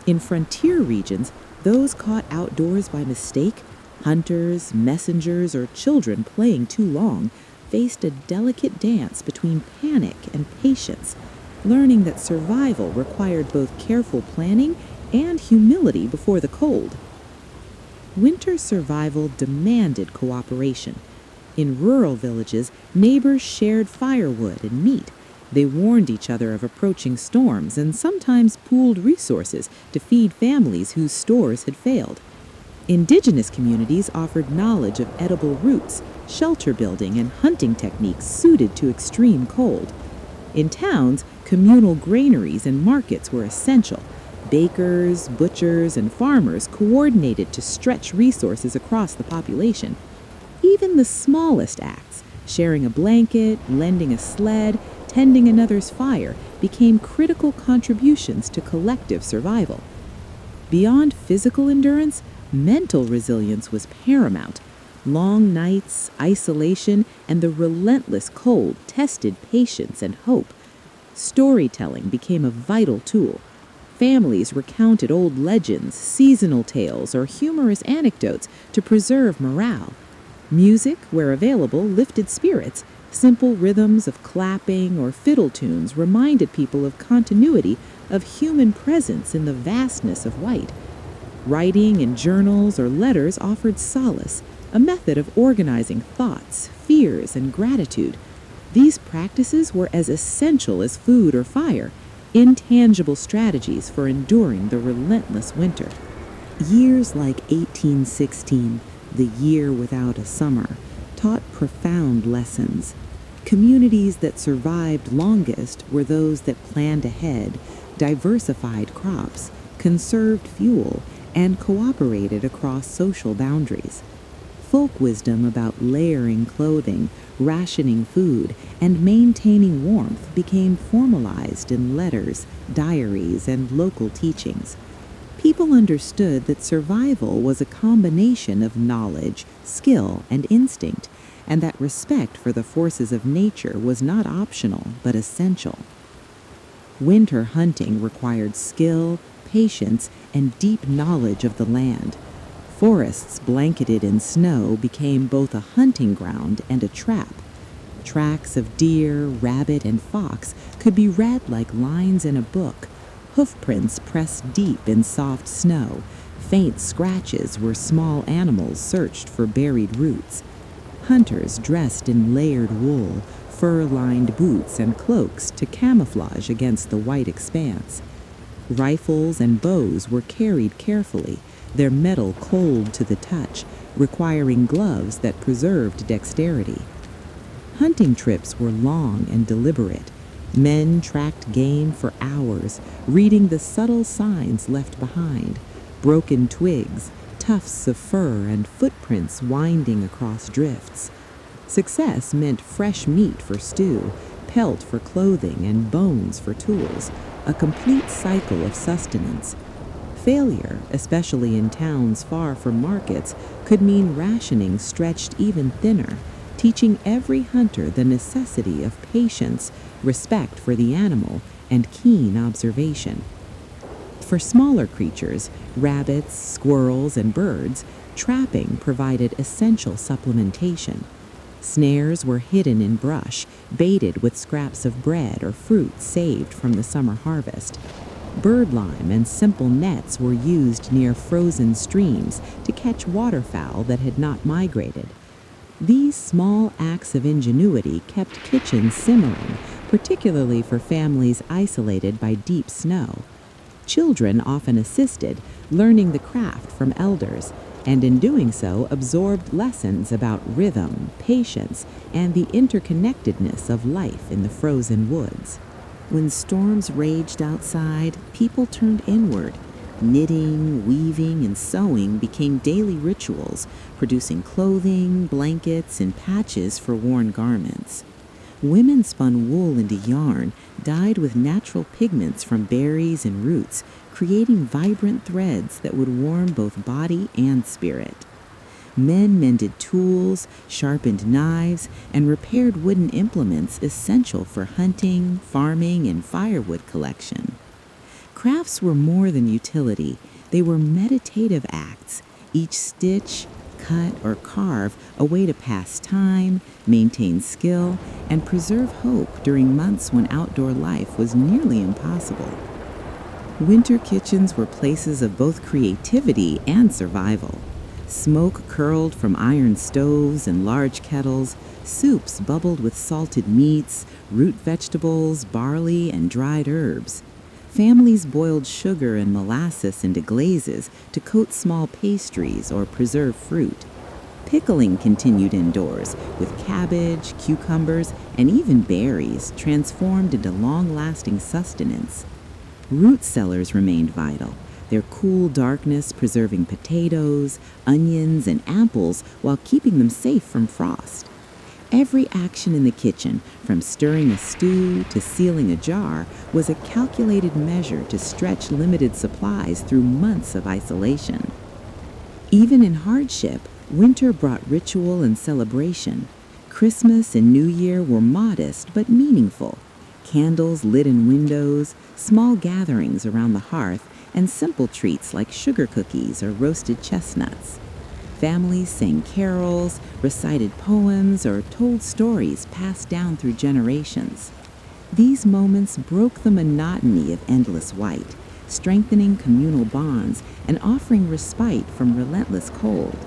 In frontier regions, those caught outdoors by mistake, hunters, messengers, or children playing too long, faced a delicate dance between panic and patience, learning that survival required both careful planning and humility before the cold. Winter survival demanded cooperation. In rural villages, neighbors shared firewood and meat. They warned each other of approaching storms and sometimes pooled resources to feed families whose stores had failed. Indigenous communities offered knowledge of edible roots, shelter building, and hunting techniques suited to extreme cold. In towns, Communal granaries and markets were essential. Bakers, butchers, and farmers coordinated to stretch resources across the population. Even the smallest acts, sharing a blanket, lending a sled, tending another's fire, became critical contributions to collective survival. Beyond physical endurance, mental resilience was paramount. Long nights, isolation, and the relentless cold tested patience and hope. Storytelling became a vital tool. Families recounted old legends, seasonal tales, or humorous anecdotes to preserve morale. Music, where available, lifted spirits. Simple rhythms of clapping or fiddle tunes reminded people of continuity, of human presence in the vastness of white. Writing in journals or letters offered solace, a method of organizing thoughts, fears, and gratitude. These practices were as essential as food or fire, intangible strategies for enduring the relentless winter. Years like 1816, the year without a summer, taught profound lessons. Communities that survived longest were those that planned ahead, diversified crops, conserved fuel, and cooperated across social boundaries. Folk wisdom about layering clothing, rationing food, and maintaining warmth became formalized in letters, diaries, and local teachings. People understood that survival was a combination of knowledge, skill, and instinct, and that respect for the forces of nature was not optional but essential. Winter hunting required skill, patience, and deep knowledge of the land. Forests blanketed in snow became both a hunting ground and a trap. Tracks of deer, rabbit, and fox could be read like lines in a book. Hoofprints pressed deep in soft snow. Faint scratches where small animals searched for buried roots. Hunters dressed in layered wool, fur-lined boots, and cloaks to camouflage against the white expanse. Rifles and bows were carried carefully, their metal cold to the touch, requiring gloves that preserved dexterity. Hunting trips were long and deliberate. Men tracked game for hours, reading the subtle signs left behind: broken twigs, tufts of fur, and footprints winding across drifts. Success meant fresh meat for stew, pelt for clothing, and bones for tools, a complete cycle of sustenance. Failure, especially in towns far from markets, could mean rationing stretched even thinner, teaching every hunter the necessity of patience, respect for the animal, and keen observation. For smaller creatures, rabbits, squirrels, and birds, trapping provided essential supplementation. Snares were hidden in brush, baited with scraps of bread or fruit saved from the summer harvest. Birdlime and simple nets were used near frozen streams to catch waterfowl that had not migrated. These small acts of ingenuity kept kitchens simmering, particularly for families isolated by deep snow. Children often assisted, learning the craft from elders, and in doing so absorbed lessons about rhythm, patience, and the interconnectedness of life in the frozen woods. When storms raged outside, people turned inward. Knitting, weaving, and sewing became daily rituals, producing clothing, blankets, and patches for worn garments. Women spun wool into yarn, dyed with natural pigments from berries and roots, creating vibrant threads that would warm both body and spirit. Men mended tools, sharpened knives, and repaired wooden implements essential for hunting, farming, and firewood collection. Crafts were more than utility. They were meditative acts, each stitch, cut, or carve a way to pass time, maintain skill, and preserve hope during months when outdoor life was nearly impossible. Winter kitchens were places of both creativity and survival. Smoke curled from iron stoves and large kettles, soups bubbled with salted meats, root vegetables, barley, and dried herbs. Families boiled sugar and molasses into glazes to coat small pastries or preserve fruit. Pickling continued indoors, with cabbage, cucumbers, and even berries transformed into long-lasting sustenance. Root cellars remained vital, their cool darkness preserving potatoes, onions, and apples while keeping them safe from frost. Every action in the kitchen, from stirring a stew to sealing a jar, was a calculated measure to stretch limited supplies through months of isolation. Even in hardship, winter brought ritual and celebration. Christmas and New Year were modest but meaningful. Candles lit in windows, small gatherings around the hearth, and simple treats like sugar cookies or roasted chestnuts. Families sang carols, recited poems, or told stories passed down through generations. These moments broke the monotony of endless white, strengthening communal bonds and offering respite from relentless cold.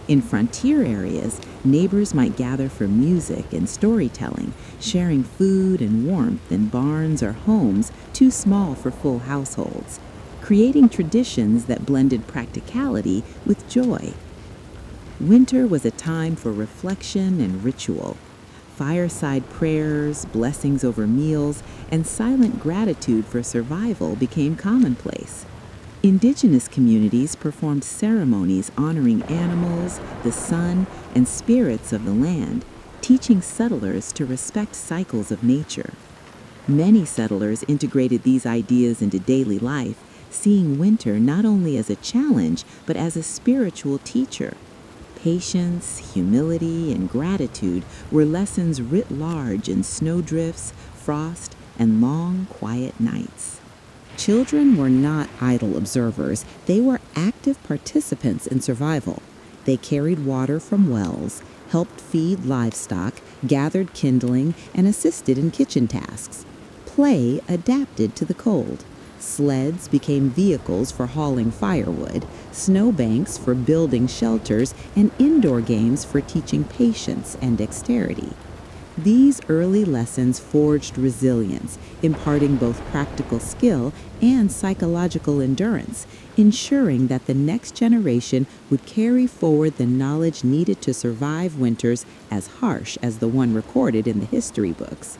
In frontier areas, neighbors might gather for music and storytelling, sharing food and warmth in barns or homes too small for full households, creating traditions that blended practicality with joy. Winter was a time for reflection and ritual. Fireside prayers, blessings over meals, and silent gratitude for survival became commonplace. Indigenous communities performed ceremonies honoring animals, the sun, and spirits of the land, teaching settlers to respect cycles of nature. Many settlers integrated these ideas into daily life, seeing winter not only as a challenge, but as a spiritual teacher. Patience, humility, and gratitude were lessons writ large in snowdrifts, frost, and long, quiet nights. Children were not idle observers. They were active participants in survival. They carried water from wells, helped feed livestock, gathered kindling, and assisted in kitchen tasks. Play adapted to the cold. Sleds became vehicles for hauling firewood, snowbanks for building shelters, and indoor games for teaching patience and dexterity. These early lessons forged resilience, imparting both practical skill and psychological endurance, ensuring that the next generation would carry forward the knowledge needed to survive winters as harsh as the one recorded in the history books.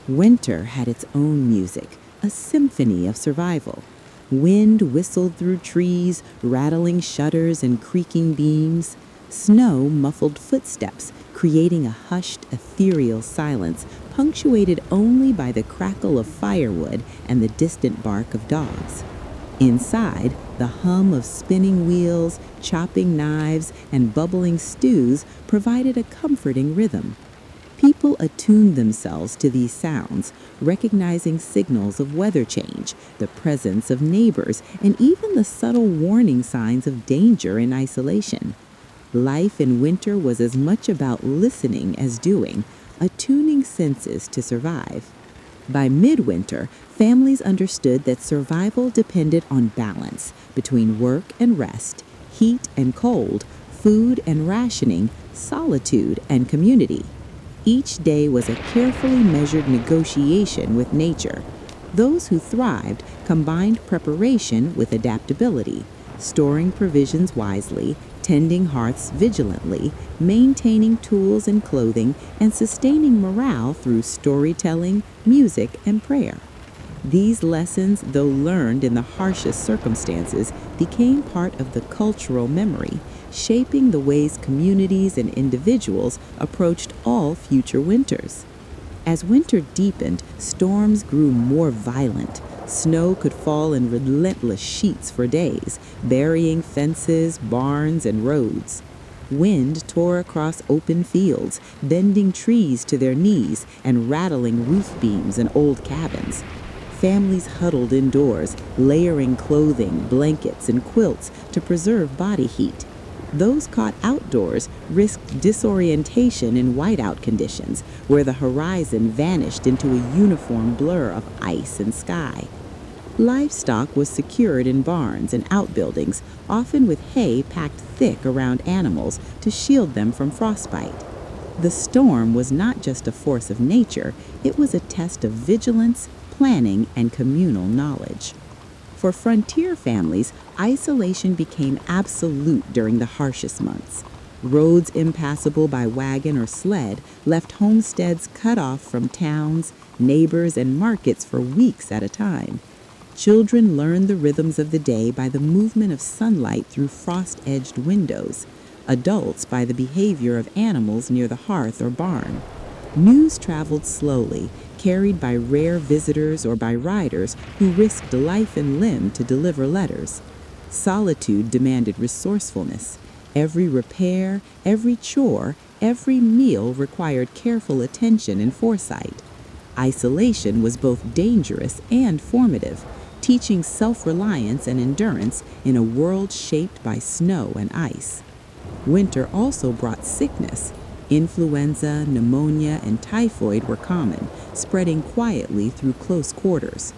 Winter had its own music, a symphony of survival. Wind whistled through trees, rattling shutters and creaking beams. Snow muffled footsteps, creating a hushed, ethereal silence punctuated only by the crackle of firewood and the distant bark of dogs. Inside, the hum of spinning wheels, chopping knives, and bubbling stews provided a comforting rhythm. People attuned themselves to these sounds, recognizing signals of weather change, the presence of neighbors, and even the subtle warning signs of danger in isolation. Life in winter was as much about listening as doing, attuning senses to survive. By midwinter, families understood that survival depended on balance between work and rest, heat and cold, food and rationing, solitude and community. Each day was a carefully measured negotiation with nature. Those who thrived combined preparation with adaptability, storing provisions wisely, tending hearths vigilantly, maintaining tools and clothing, and sustaining morale through storytelling, music, and prayer. These lessons, though learned in the harshest circumstances, became part of the cultural memory, shaping the ways communities and individuals approached all future winters. As winter deepened, storms grew more violent. Snow could fall in relentless sheets for days, burying fences, barns, and roads. Wind tore across open fields, bending trees to their knees and rattling roof beams and old cabins. Families huddled indoors, layering clothing, blankets, and quilts to preserve body heat. Those caught outdoors risked disorientation in whiteout conditions, where the horizon vanished into a uniform blur of ice and sky. Livestock was secured in barns and outbuildings, often with hay packed thick around animals to shield them from frostbite. The storm was not just a force of nature, it was a test of vigilance, planning, and communal knowledge. For frontier families, isolation became absolute during the harshest months. Roads impassable by wagon or sled left homesteads cut off from towns, neighbors, and markets for weeks at a time. Children learned the rhythms of the day by the movement of sunlight through frost-edged windows, adults by the behavior of animals near the hearth or barn. News traveled slowly, carried by rare visitors or by riders who risked life and limb to deliver letters. Solitude demanded resourcefulness. Every repair, every chore, every meal required careful attention and foresight. Isolation was both dangerous and formative, teaching self-reliance and endurance in a world shaped by snow and ice. Winter also brought sickness. Influenza, pneumonia, and typhoid were common, spreading quietly through close quarters.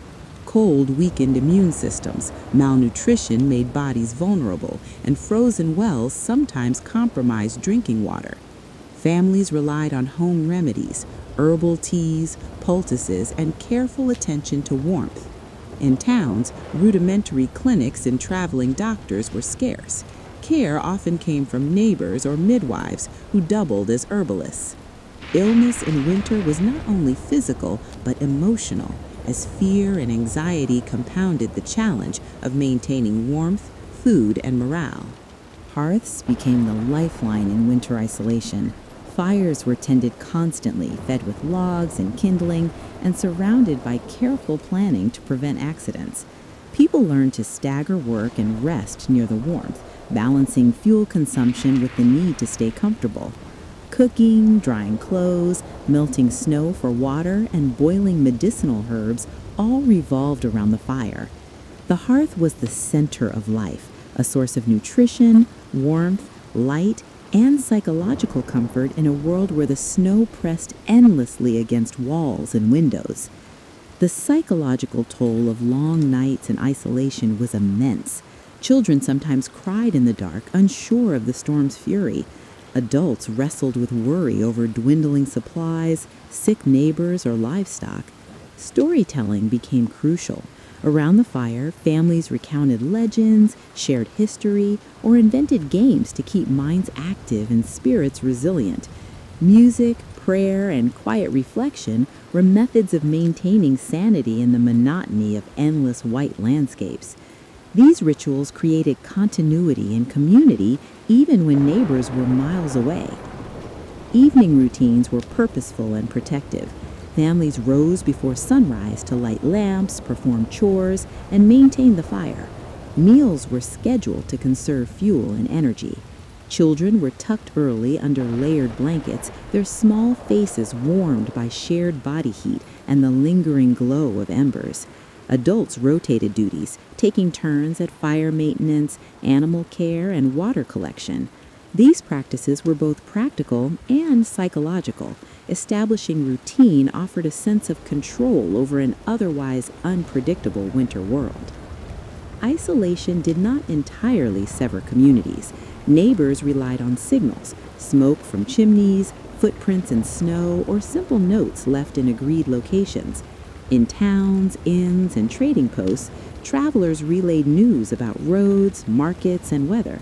Cold weakened immune systems, malnutrition made bodies vulnerable, and frozen wells sometimes compromised drinking water. Families relied on home remedies, herbal teas, poultices, and careful attention to warmth. In towns, rudimentary clinics and traveling doctors were scarce. Care often came from neighbors or midwives who doubled as herbalists. Illness in winter was not only physical, but emotional, as fear and anxiety compounded the challenge of maintaining warmth, food, and morale. Hearths became the lifeline in winter isolation. Fires were tended constantly, fed with logs and kindling, and surrounded by careful planning to prevent accidents. People learned to stagger work and rest near the warmth, balancing fuel consumption with the need to stay comfortable. Cooking, drying clothes, melting snow for water, and boiling medicinal herbs all revolved around the fire. The hearth was the center of life, a source of nutrition, warmth, light, and psychological comfort in a world where the snow pressed endlessly against walls and windows. The psychological toll of long nights and isolation was immense. Children sometimes cried in the dark, unsure of the storm's fury. Adults wrestled with worry over dwindling supplies, sick neighbors, or livestock. Storytelling became crucial. Around the fire, families recounted legends, shared history, or invented games to keep minds active and spirits resilient. Music, prayer, and quiet reflection were methods of maintaining sanity in the monotony of endless white landscapes. These rituals created continuity and community even when neighbors were miles away. Evening routines were purposeful and protective. Families rose before sunrise to light lamps, perform chores, and maintain the fire. Meals were scheduled to conserve fuel and energy. Children were tucked early under layered blankets, their small faces warmed by shared body heat and the lingering glow of embers. Adults rotated duties, taking turns at fire maintenance, animal care, and water collection. These practices were both practical and psychological. Establishing routine offered a sense of control over an otherwise unpredictable winter world. Isolation did not entirely sever communities. Neighbors relied on signals, smoke from chimneys, footprints in snow, or simple notes left in agreed locations. In towns, inns, and trading posts, travelers relayed news about roads, markets, and weather.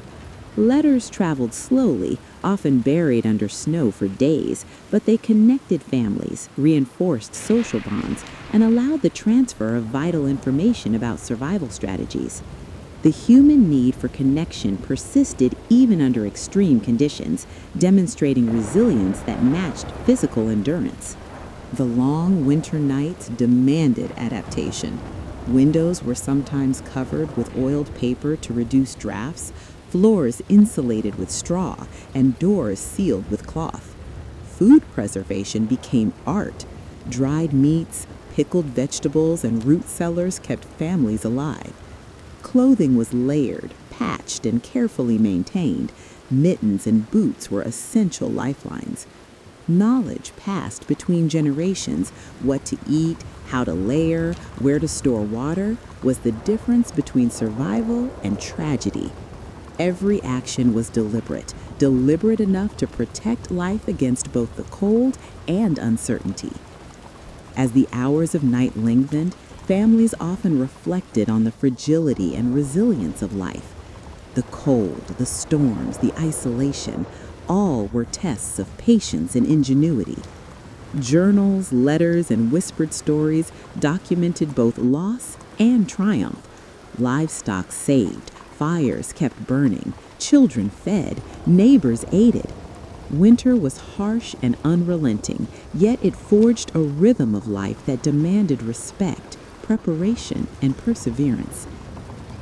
Letters traveled slowly, often buried under snow for days, but they connected families, reinforced social bonds, and allowed the transfer of vital information about survival strategies. The human need for connection persisted even under extreme conditions, demonstrating resilience that matched physical endurance. The long winter nights demanded adaptation. Windows were sometimes covered with oiled paper to reduce drafts, floors insulated with straw, and doors sealed with cloth. Food preservation became art. Dried meats, pickled vegetables, and root cellars kept families alive. Clothing was layered, patched, and carefully maintained. Mittens and boots were essential lifelines. Knowledge passed between generations. What to eat, how to layer, where to store water was the difference between survival and tragedy. Every action was deliberate enough to protect life against both the cold and uncertainty. As the hours of night lengthened, families often reflected on the fragility and resilience of life. The cold, the storms, the isolation, All were tests of patience and ingenuity. Journals, letters, and whispered stories documented both loss and triumph. Livestock saved, fires kept burning, children fed, neighbors aided. Winter was harsh and unrelenting, yet it forged a rhythm of life that demanded respect, preparation, and perseverance.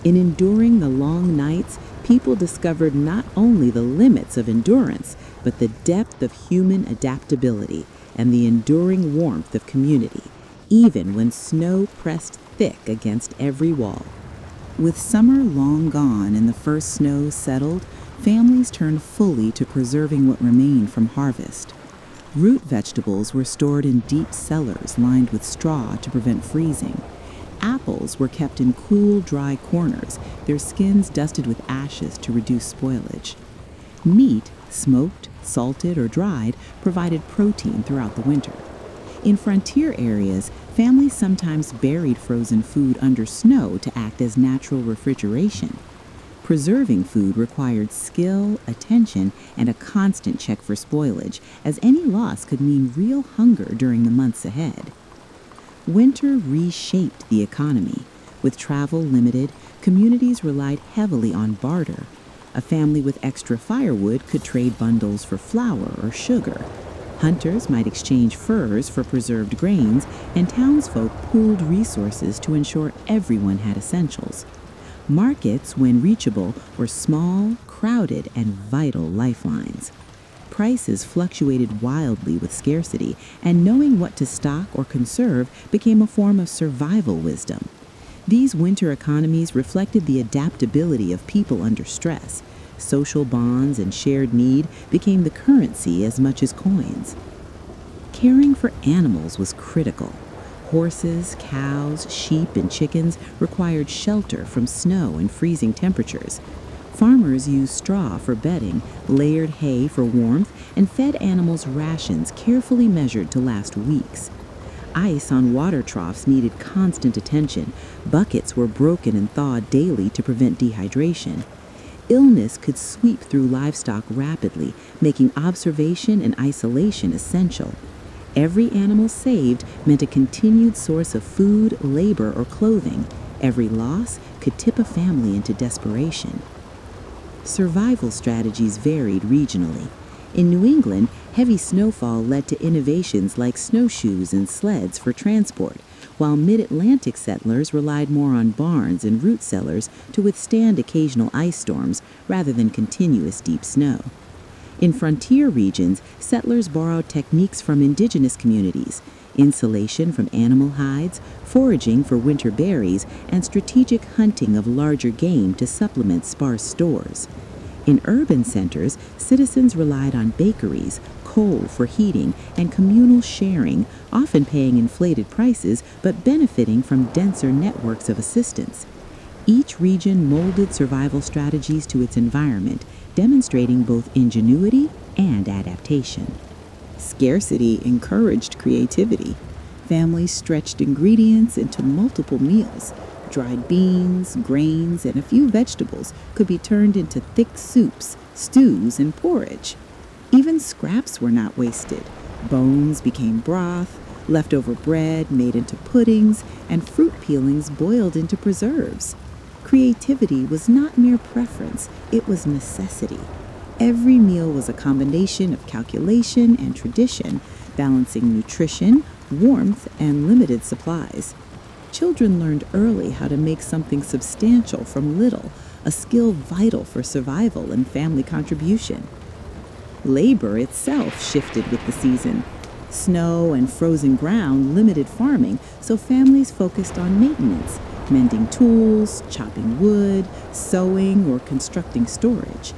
In enduring the long nights, people discovered not only the limits of endurance, but the depth of human adaptability and the enduring warmth of community, even when snow pressed thick against every wall. With summer long gone and the first snow settled, families turned fully to preserving what remained from harvest. Root vegetables were stored in deep cellars lined with straw to prevent freezing. Apples were kept in cool, dry corners, their skins dusted with ashes to reduce spoilage. Meat, smoked, salted, or dried, provided protein throughout the winter. In frontier areas, families sometimes buried frozen food under snow to act as natural refrigeration. Preserving food required skill, attention, and a constant check for spoilage, as any loss could mean real hunger during the months ahead. Winter reshaped the economy. With travel limited, communities relied heavily on barter. A family with extra firewood could trade bundles for flour or sugar. Hunters might exchange furs for preserved grains, and townsfolk pooled resources to ensure everyone had essentials. Markets, when reachable, were small, crowded, and vital lifelines. Prices fluctuated wildly with scarcity, and knowing what to stock or conserve became a form of survival wisdom. These winter economies reflected the adaptability of people under stress. Social bonds and shared need became the currency as much as coins. Caring for animals was critical. Horses, cows, sheep, and chickens required shelter from snow and freezing temperatures. Farmers used straw for bedding, layered hay for warmth, and fed animals rations carefully measured to last weeks. Ice on water troughs needed constant attention. Buckets were broken and thawed daily to prevent dehydration. Illness could sweep through livestock rapidly, making observation and isolation essential. Every animal saved meant a continued source of food, labor, or clothing. Every loss could tip a family into desperation. Survival strategies varied regionally. In New England, heavy snowfall led to innovations like snowshoes and sleds for transport, while mid-Atlantic settlers relied more on barns and root cellars to withstand occasional ice storms rather than continuous deep snow. In frontier regions, settlers borrowed techniques from indigenous communities: insulation from animal hides, foraging for winter berries, and strategic hunting of larger game to supplement sparse stores. In urban centers, citizens relied on bakeries, coal for heating, and communal sharing, often paying inflated prices but benefiting from denser networks of assistance. Each region molded survival strategies to its environment, demonstrating both ingenuity and adaptation. Scarcity encouraged creativity. Families stretched ingredients into multiple meals. Dried beans, grains, and a few vegetables could be turned into thick soups, stews, and porridge. Even scraps were not wasted. Bones became broth, leftover bread made into puddings, and fruit peelings boiled into preserves. Creativity was not mere preference, it was necessity. Every meal was a combination of calculation and tradition, balancing nutrition, warmth, and limited supplies. Children learned early how to make something substantial from little, a skill vital for survival and family contribution. Labor itself shifted with the season. Snow and frozen ground limited farming, so families focused on maintenance, mending tools, chopping wood, sewing, or constructing storage.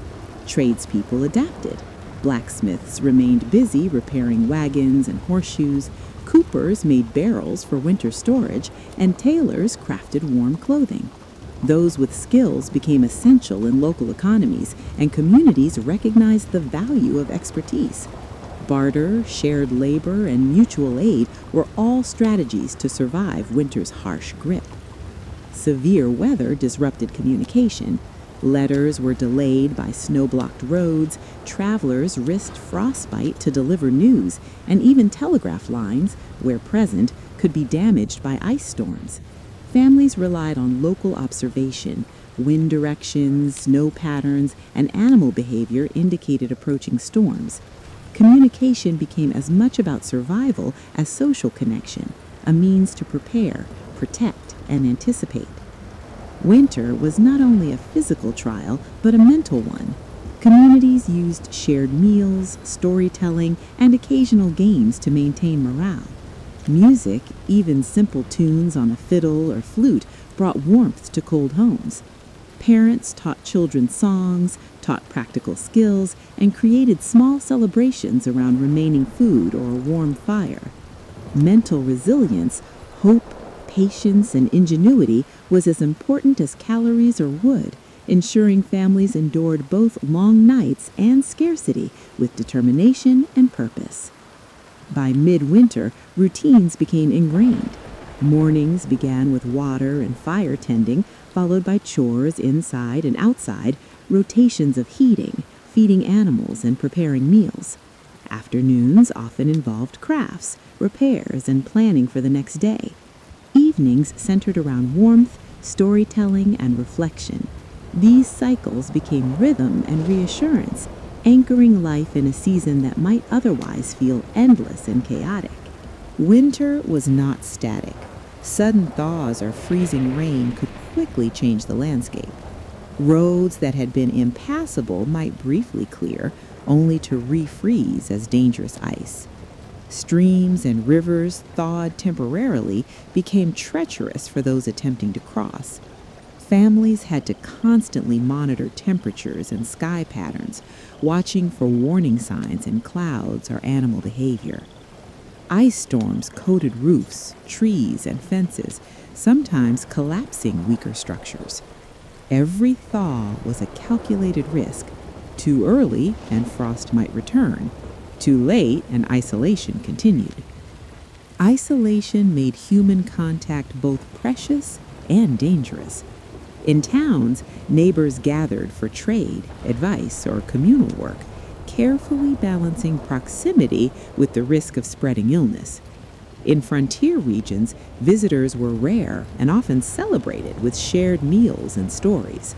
Tradespeople adapted. Blacksmiths remained busy repairing wagons and horseshoes, coopers made barrels for winter storage, and tailors crafted warm clothing. Those with skills became essential in local economies, and communities recognized the value of expertise. Barter, shared labor, and mutual aid were all strategies to survive winter's harsh grip. Severe weather disrupted communication. Letters were delayed by snow-blocked roads, travelers risked frostbite to deliver news, and even telegraph lines, where present, could be damaged by ice storms. Families relied on local observation. Wind directions, snow patterns, and animal behavior indicated approaching storms. Communication became as much about survival as social connection, a means to prepare, protect, and anticipate. Winter was not only a physical trial, but a mental one. Communities used shared meals, storytelling, and occasional games to maintain morale. Music, even simple tunes on a fiddle or flute, brought warmth to cold homes. Parents taught children songs, taught practical skills, and created small celebrations around remaining food or a warm fire. Mental resilience, hope, patience, and ingenuity was as important as calories or wood, ensuring families endured both long nights and scarcity with determination and purpose. By midwinter, routines became ingrained. Mornings began with water and fire tending, followed by chores inside and outside, rotations of heating, feeding animals, and preparing meals. Afternoons often involved crafts, repairs, and planning for the next day. Evenings centered around warmth, storytelling, and reflection. These cycles became rhythm and reassurance, anchoring life in a season that might otherwise feel endless and chaotic. Winter was not static. Sudden thaws or freezing rain could quickly change the landscape. Roads that had been impassable might briefly clear, only to refreeze as dangerous ice. Streams and rivers, thawed temporarily, became treacherous for those attempting to cross. Families had to constantly monitor temperatures and sky patterns, watching for warning signs in clouds or animal behavior. Ice storms coated roofs, trees, and fences, sometimes collapsing weaker structures. Every thaw was a calculated risk. Too early, and frost might return. Too late, and isolation continued. Isolation made human contact both precious and dangerous. In towns, neighbors gathered for trade, advice, or communal work, carefully balancing proximity with the risk of spreading illness. In frontier regions, visitors were rare and often celebrated with shared meals and stories.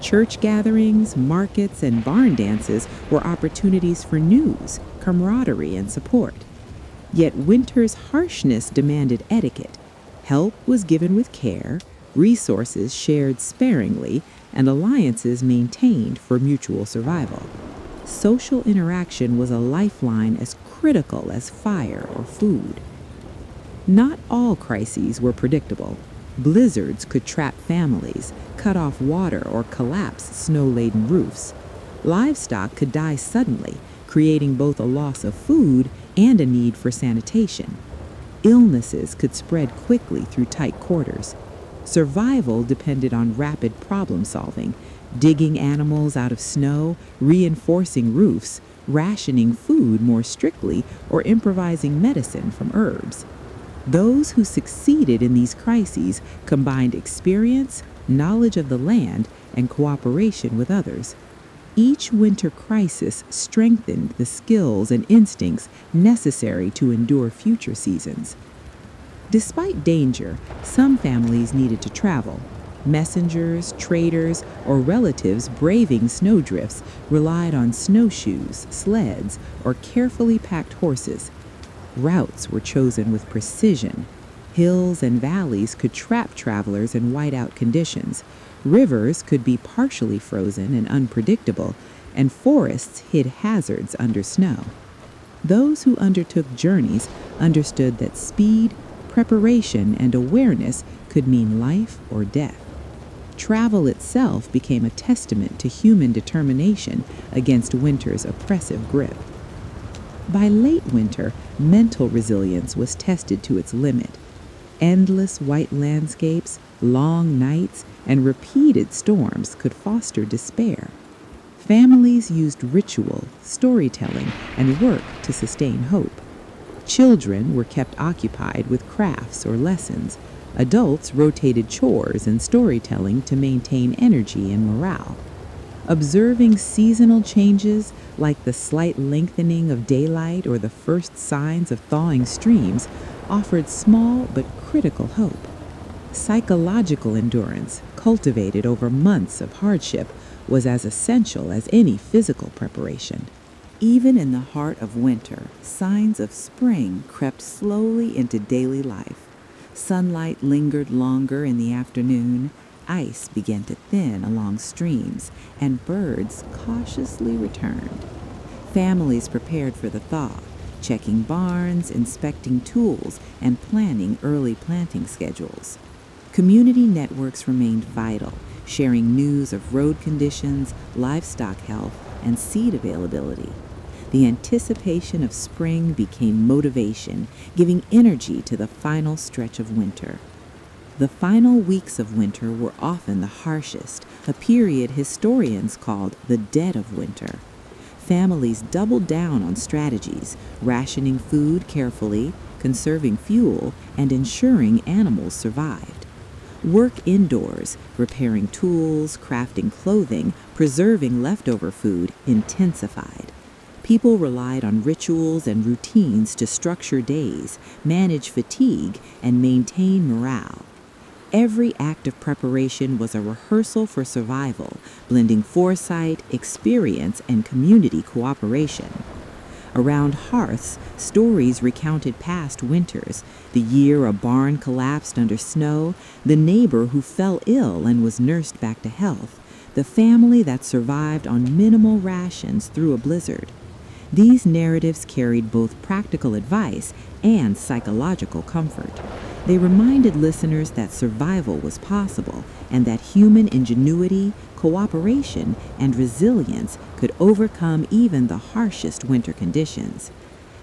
Church gatherings, markets, and barn dances were opportunities for news, camaraderie, and support. Yet winter's harshness demanded etiquette. Help was given with care, resources shared sparingly, and alliances maintained for mutual survival. Social interaction was a lifeline as critical as fire or food. Not all crises were predictable. Blizzards could trap families, cut off water, or collapse snow-laden roofs. Livestock could die suddenly, creating both a loss of food and a need for sanitation. Illnesses could spread quickly through tight quarters. Survival depended on rapid problem-solving, digging animals out of snow, reinforcing roofs, rationing food more strictly, or improvising medicine from herbs. Those who succeeded in these crises combined experience, knowledge of the land, and cooperation with others. Each winter crisis strengthened the skills and instincts necessary to endure future seasons. Despite danger, some families needed to travel. Messengers, traders, or relatives braving snowdrifts relied on snowshoes, sleds, or carefully packed horses. Routes were chosen with precision. Hills and valleys could trap travelers in whiteout conditions. Rivers could be partially frozen and unpredictable, and forests hid hazards under snow. Those who undertook journeys understood that speed, preparation, and awareness could mean life or death. Travel itself became a testament to human determination against winter's oppressive grip. By late winter, mental resilience was tested to its limit. Endless white landscapes, long nights, and repeated storms could foster despair. Families used ritual, storytelling, and work to sustain hope. Children were kept occupied with crafts or lessons, Adults rotated chores and storytelling to maintain energy and morale. Observing seasonal changes like the slight lengthening of daylight or the first signs of thawing streams offered small but critical hope. Psychological endurance, cultivated over months of hardship, was as essential as any physical preparation. Even in the heart of winter, signs of spring crept slowly into daily life. Sunlight lingered longer in the afternoon, ice began to thin along streams, and birds cautiously returned. Families prepared for the thaw, checking barns, inspecting tools, and planning early planting schedules. Community networks remained vital, sharing news of road conditions, livestock health, and seed availability. The anticipation of spring became motivation, giving energy to the final stretch of winter. The final weeks of winter were often the harshest, a period historians called the dead of winter. Families doubled down on strategies, rationing food carefully, conserving fuel, and ensuring animals survived. Work indoors, repairing tools, crafting clothing, preserving leftover food, intensified. People relied on rituals and routines to structure days, manage fatigue, and maintain morale. Every act of preparation was a rehearsal for survival, blending foresight, experience, and community cooperation. Around hearths, stories recounted past winters, the year a barn collapsed under snow, the neighbor who fell ill and was nursed back to health, the family that survived on minimal rations through a blizzard. These narratives carried both practical advice and psychological comfort. They reminded listeners that survival was possible and that human ingenuity, cooperation, and resilience could overcome even the harshest winter conditions.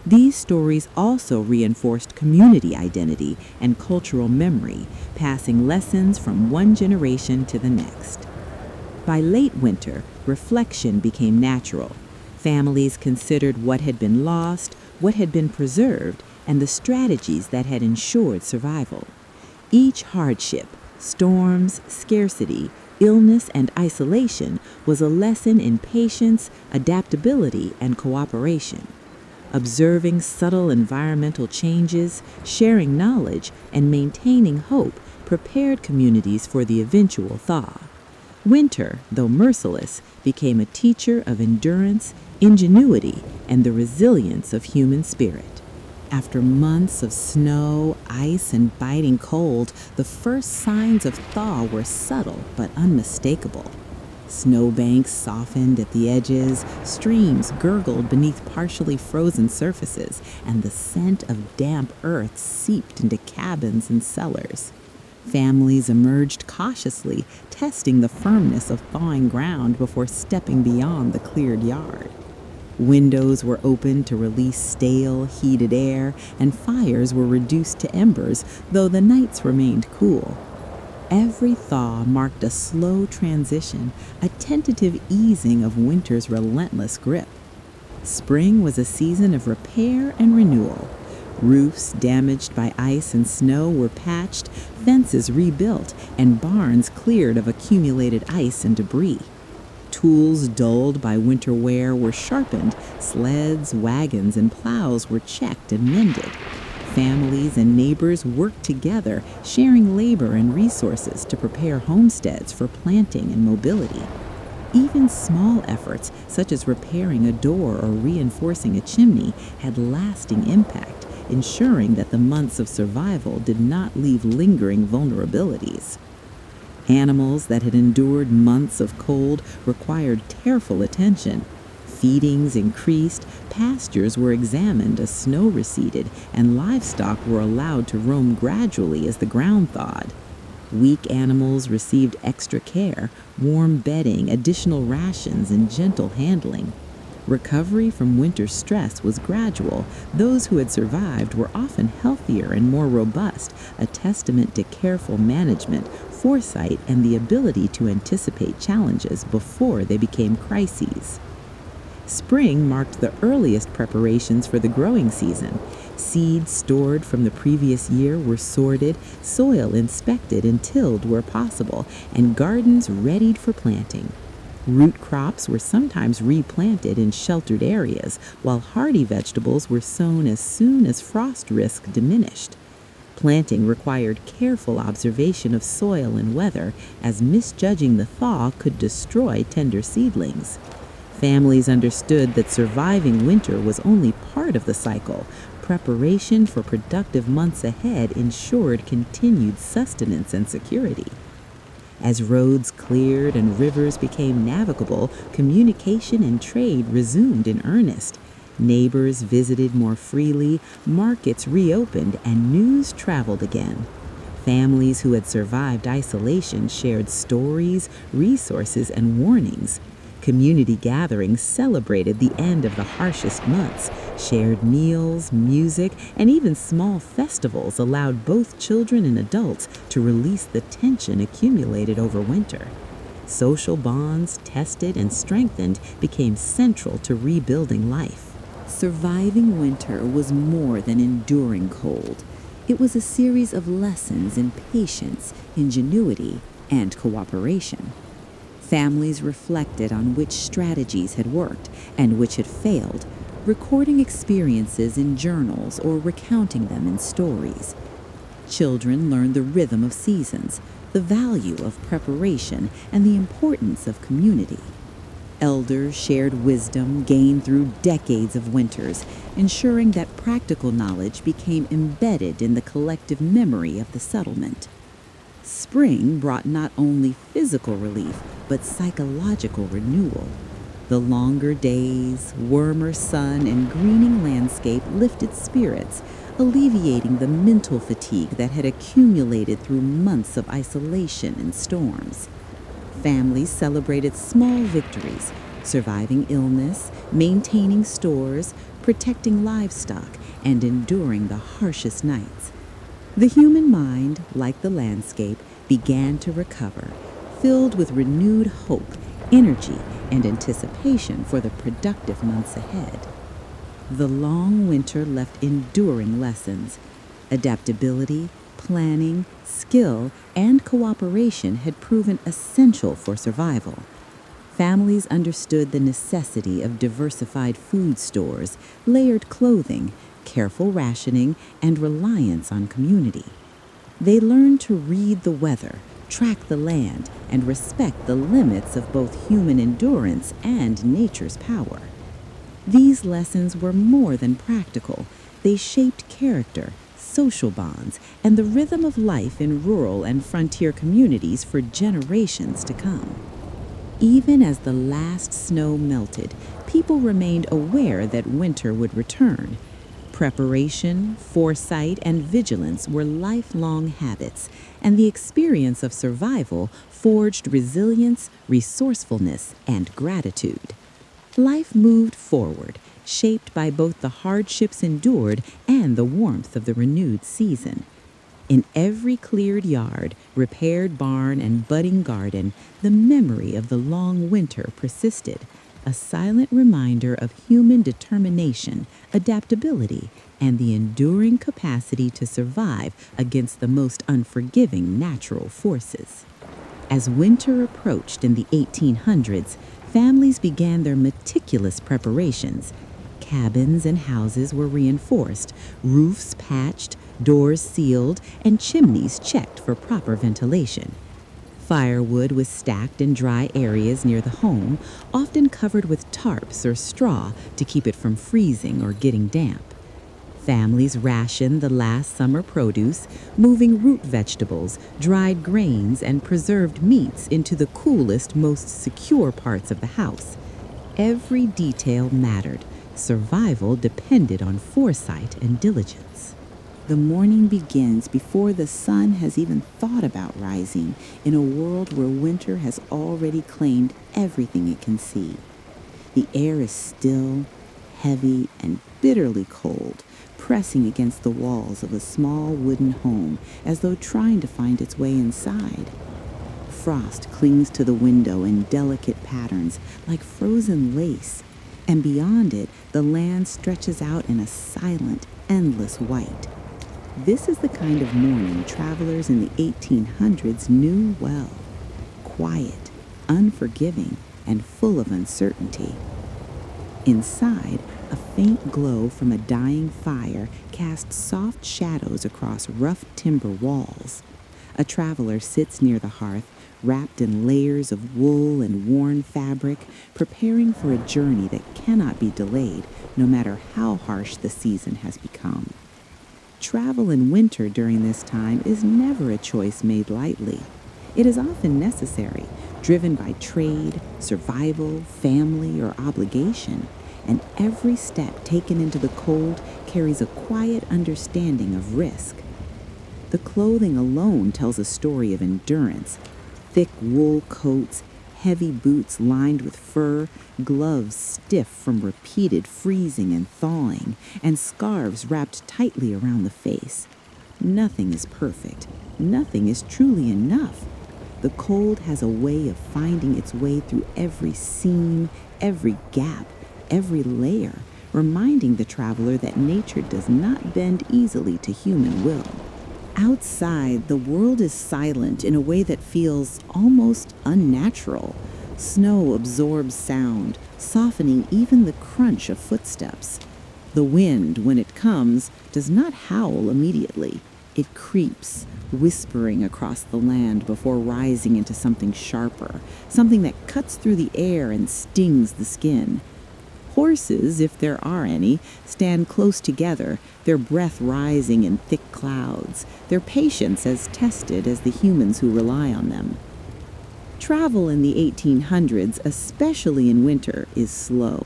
These stories also reinforced community identity and cultural memory, passing lessons from one generation to the next. By late winter, reflection became natural. Families considered what had been lost, what had been preserved, and the strategies that had ensured survival. Each hardship, storms, scarcity, illness, and isolation was a lesson in patience, adaptability, and cooperation. Observing subtle environmental changes, sharing knowledge, and maintaining hope prepared communities for the eventual thaw. Winter, though merciless, became a teacher of endurance, ingenuity, and the resilience of human spirit. After months of snow, ice, and biting cold, the first signs of thaw were subtle but unmistakable. Snowbanks softened at the edges, streams gurgled beneath partially frozen surfaces, and the scent of damp earth seeped into cabins and cellars. Families emerged cautiously, testing the firmness of thawing ground before stepping beyond the cleared yard. Windows were opened to release stale, heated air, and fires were reduced to embers, though the nights remained cool. Every thaw marked a slow transition, a tentative easing of winter's relentless grip. Spring was a season of repair and renewal. Roofs damaged by ice and snow were patched, fences rebuilt, and barns cleared of accumulated ice and debris. Tools dulled by winter wear were sharpened, sleds, wagons, and plows were checked and mended. Families and neighbors worked together, sharing labor and resources to prepare homesteads for planting and mobility. Even small efforts, such as repairing a door or reinforcing a chimney, had lasting impact, ensuring that the months of survival did not leave lingering vulnerabilities. Animals that had endured months of cold required careful attention. Feedings increased, pastures were examined as snow receded, and livestock were allowed to roam gradually as the ground thawed. Weak animals received extra care, warm bedding, additional rations, and gentle handling. Recovery from winter stress was gradual. Those who had survived were often healthier and more robust, a testament to careful management, foresight, and the ability to anticipate challenges before they became crises. Spring marked the earliest preparations for the growing season. Seeds stored from the previous year were sorted, soil inspected and tilled where possible, and gardens readied for planting. Root crops were sometimes replanted in sheltered areas, while hardy vegetables were sown as soon as frost risk diminished. Planting required careful observation of soil and weather, as misjudging the thaw could destroy tender seedlings. Families understood that surviving winter was only part of the cycle. Preparation for productive months ahead ensured continued sustenance and security. As roads cleared and rivers became navigable, communication and trade resumed in earnest. Neighbors visited more freely, markets reopened, and news traveled again. Families who had survived isolation shared stories, resources, and warnings. Community gatherings celebrated the end of the harshest months. Shared meals, music, and even small festivals allowed both children and adults to release the tension accumulated over winter. Social bonds, tested and strengthened, became central to rebuilding life. Surviving winter was more than enduring cold. It was a series of lessons in patience, ingenuity, and cooperation. Families reflected on which strategies had worked and which had failed, recording experiences in journals or recounting them in stories. Children learned the rhythm of seasons, the value of preparation, and the importance of community. Elders shared wisdom gained through decades of winters, ensuring that practical knowledge became embedded in the collective memory of the settlement. Spring brought not only physical relief, but psychological renewal. The longer days, warmer sun, and greening landscape lifted spirits, alleviating the mental fatigue that had accumulated through months of isolation and storms. Families celebrated small victories, surviving illness, maintaining stores, protecting livestock, and enduring the harshest nights. The human mind, like the landscape, began to recover, filled with renewed hope, energy, and anticipation for the productive months ahead. The long winter left enduring lessons. Adaptability, planning, skill, and cooperation had proven essential for survival. Families understood the necessity of diversified food stores, layered clothing, careful rationing, and reliance on community. They learned to read the weather, track the land, and respect the limits of both human endurance and nature's power. These lessons were more than practical. They shaped character, social bonds, and the rhythm of life in rural and frontier communities for generations to come. Even as the last snow melted, people remained aware that winter would return. Preparation, foresight, and vigilance were lifelong habits, and the experience of survival forged resilience, resourcefulness, and gratitude. Life moved forward, shaped by both the hardships endured and the warmth of the renewed season. In every cleared yard, repaired barn, and budding garden, the memory of the long winter persisted, a silent reminder of human determination, adaptability, and the enduring capacity to survive against the most unforgiving natural forces. As winter approached in the 1800s, families began their meticulous preparations. Cabins and houses were reinforced, roofs patched, doors sealed, and chimneys checked for proper ventilation. Firewood was stacked in dry areas near the home, often covered with tarps or straw to keep it from freezing or getting damp. Families rationed the last summer produce, moving root vegetables, dried grains, and preserved meats into the coolest, most secure parts of the house. Every detail mattered. Survival depended on foresight and diligence. The morning begins before the sun has even thought about rising, in a world where winter has already claimed everything it can see. The air is still, heavy, and bitterly cold, pressing against the walls of a small wooden home as though trying to find its way inside. Frost clings to the window in delicate patterns like frozen lace, and beyond it, the land stretches out in a silent, endless white. This is the kind of morning travelers in the 1800s knew well. Quiet, unforgiving, and full of uncertainty. Inside, a faint glow from a dying fire casts soft shadows across rough timber walls. A traveler sits near the hearth, wrapped in layers of wool and worn fabric, preparing for a journey that cannot be delayed, no matter how harsh the season has become. Travel in winter during this time is never a choice made lightly. It is often necessary, driven by trade, survival, family, or obligation, and every step taken into the cold carries a quiet understanding of risk. The clothing alone tells a story of endurance. Thick wool coats, heavy boots lined with fur, gloves stiff from repeated freezing and thawing, and scarves wrapped tightly around the face. Nothing is perfect. Nothing is truly enough. The cold has a way of finding its way through every seam, every gap, every layer, reminding the traveler that nature does not bend easily to human will. Outside, the world is silent in a way that feels almost unnatural. Snow absorbs sound, softening even the crunch of footsteps. The wind, when it comes, does not howl immediately. It creeps, whispering across the land before rising into something sharper, something that cuts through the air and stings the skin. Horses, if there are any, stand close together, their breath rising in thick clouds, their patience as tested as the humans who rely on them. Travel in the 1800s, especially in winter, is slow,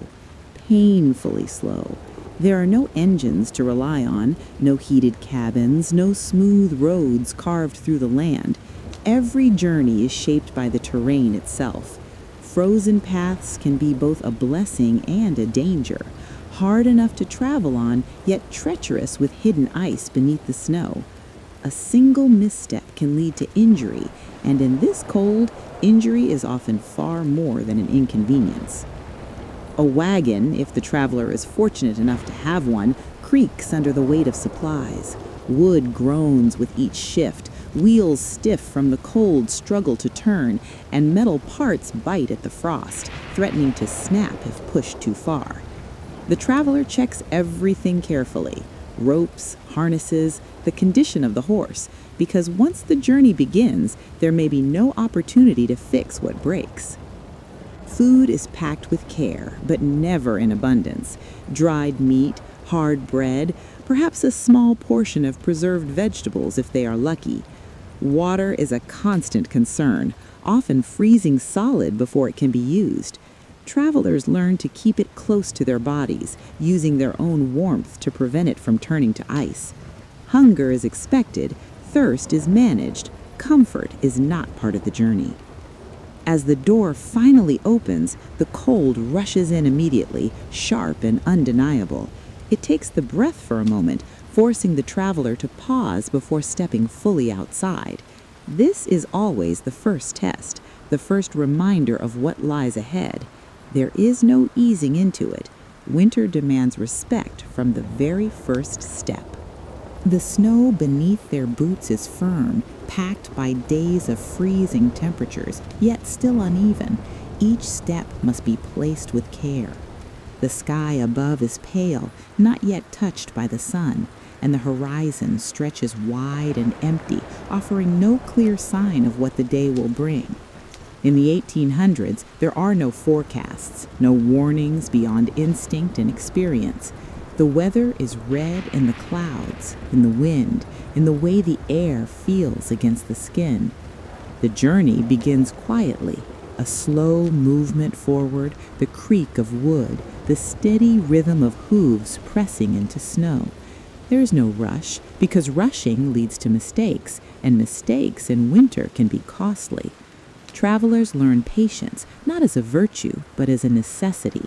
painfully slow. There are no engines to rely on, no heated cabins, no smooth roads carved through the land. Every journey is shaped by the terrain itself. Frozen paths can be both a blessing and a danger, hard enough to travel on, yet treacherous with hidden ice beneath the snow. A single misstep can lead to injury, and in this cold, injury is often far more than an inconvenience. A wagon, if the traveler is fortunate enough to have one, creaks under the weight of supplies. Wood groans with each shift, wheels stiff from the cold struggle to turn, and metal parts bite at the frost, threatening to snap if pushed too far. The traveler checks everything carefully: ropes, harnesses, the condition of the horse, because once the journey begins, there may be no opportunity to fix what breaks. Food is packed with care, but never in abundance. Dried meat, hard bread, perhaps a small portion of preserved vegetables if they are lucky. Water is a constant concern, often freezing solid before it can be used. Travelers learn to keep it close to their bodies, using their own warmth to prevent it from turning to ice. Hunger is expected, thirst is managed, comfort is not part of the journey. As the door finally opens, the cold rushes in immediately, sharp and undeniable. It takes the breath for a moment, forcing the traveler to pause before stepping fully outside. This is always the first test, the first reminder of what lies ahead. There is no easing into it. Winter demands respect from the very first step. The snow beneath their boots is firm, packed by days of freezing temperatures, yet still uneven. Each step must be placed with care. The sky above is pale, not yet touched by the sun, and the horizon stretches wide and empty, offering no clear sign of what the day will bring. In the 1800s, there are no forecasts, no warnings beyond instinct and experience. The weather is read in the clouds, in the wind, in the way the air feels against the skin. The journey begins quietly, a slow movement forward, the creak of wood, the steady rhythm of hooves pressing into snow. There is no rush, because rushing leads to mistakes, and mistakes in winter can be costly. Travelers learn patience, not as a virtue, but as a necessity.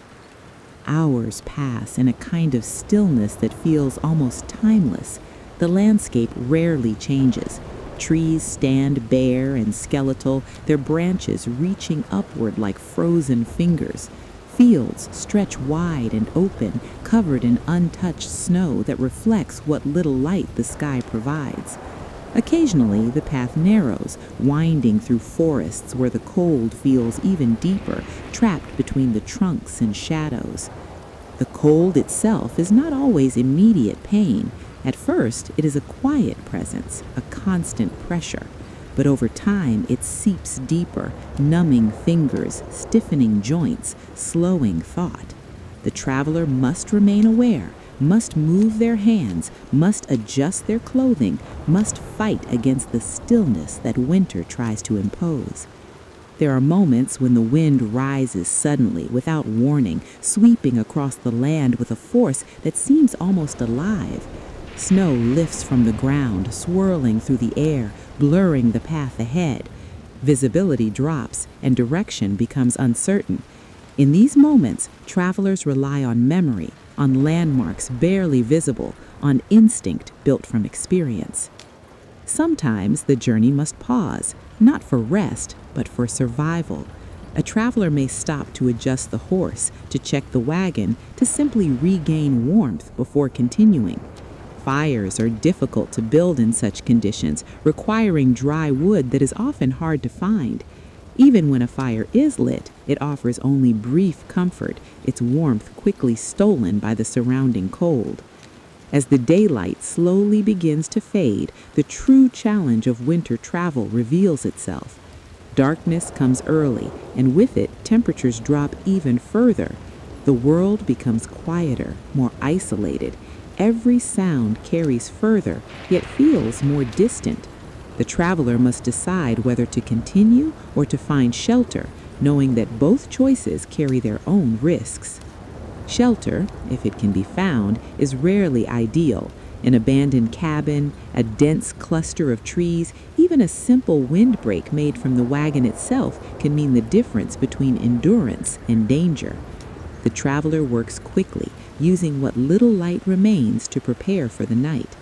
Hours pass in a kind of stillness that feels almost timeless. The landscape rarely changes. Trees stand bare and skeletal, their branches reaching upward like frozen fingers. Fields stretch wide and open, covered in untouched snow that reflects what little light the sky provides. Occasionally, the path narrows, winding through forests where the cold feels even deeper, trapped between the trunks and shadows. The cold itself is not always immediate pain. At first, it is a quiet presence, a constant pressure. But over time, it seeps deeper, numbing fingers, stiffening joints, slowing thought. The traveler must remain aware, must move their hands, must adjust their clothing, must fight against the stillness that winter tries to impose. There are moments when the wind rises suddenly, without warning, sweeping across the land with a force that seems almost alive. Snow lifts from the ground, swirling through the air, blurring the path ahead. Visibility drops, and direction becomes uncertain. In these moments, travelers rely on memory, on landmarks barely visible, on instinct built from experience. Sometimes the journey must pause, not for rest, but for survival. A traveler may stop to adjust the horse, to check the wagon, to simply regain warmth before continuing. Fires are difficult to build in such conditions, requiring dry wood that is often hard to find. Even when a fire is lit, it offers only brief comfort, its warmth quickly stolen by the surrounding cold. As the daylight slowly begins to fade, the true challenge of winter travel reveals itself. Darkness comes early, and with it, temperatures drop even further. The world becomes quieter, more isolated. Every sound carries further, yet feels more distant. The traveler must decide whether to continue or to find shelter, knowing that both choices carry their own risks. Shelter, if it can be found, is rarely ideal. An abandoned cabin, a dense cluster of trees, even a simple windbreak made from the wagon itself can mean the difference between endurance and danger. The traveler works quickly, using what little light remains to prepare for the night.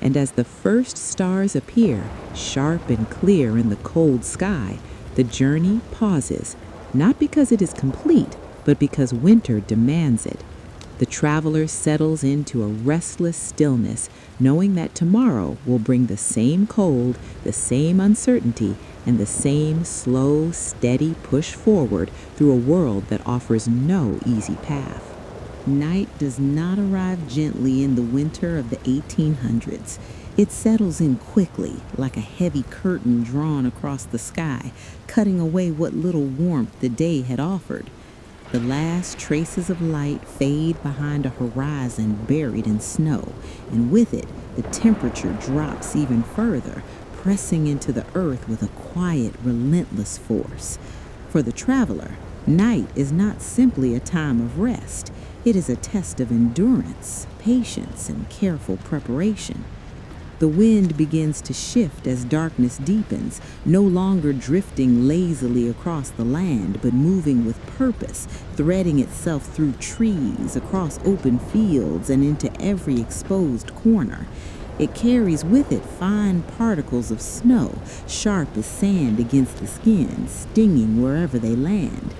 And as the first stars appear, sharp and clear in the cold sky, the journey pauses, not because it is complete, but because winter demands it. The traveler settles into a restless stillness, knowing that tomorrow will bring the same cold, the same uncertainty, and the same slow, steady push forward through a world that offers no easy path. Night does not arrive gently in the winter of the 1800s. It settles in quickly, like a heavy curtain drawn across the sky, cutting away what little warmth the day had offered. The last traces of light fade behind a horizon buried in snow, and with it, the temperature drops even further, pressing into the earth with a quiet, relentless force. For the traveler, night is not simply a time of rest. It is a test of endurance, patience, and careful preparation. The wind begins to shift as darkness deepens, no longer drifting lazily across the land, but moving with purpose, threading itself through trees, across open fields, and into every exposed corner. It carries with it fine particles of snow, sharp as sand against the skin, stinging wherever they land.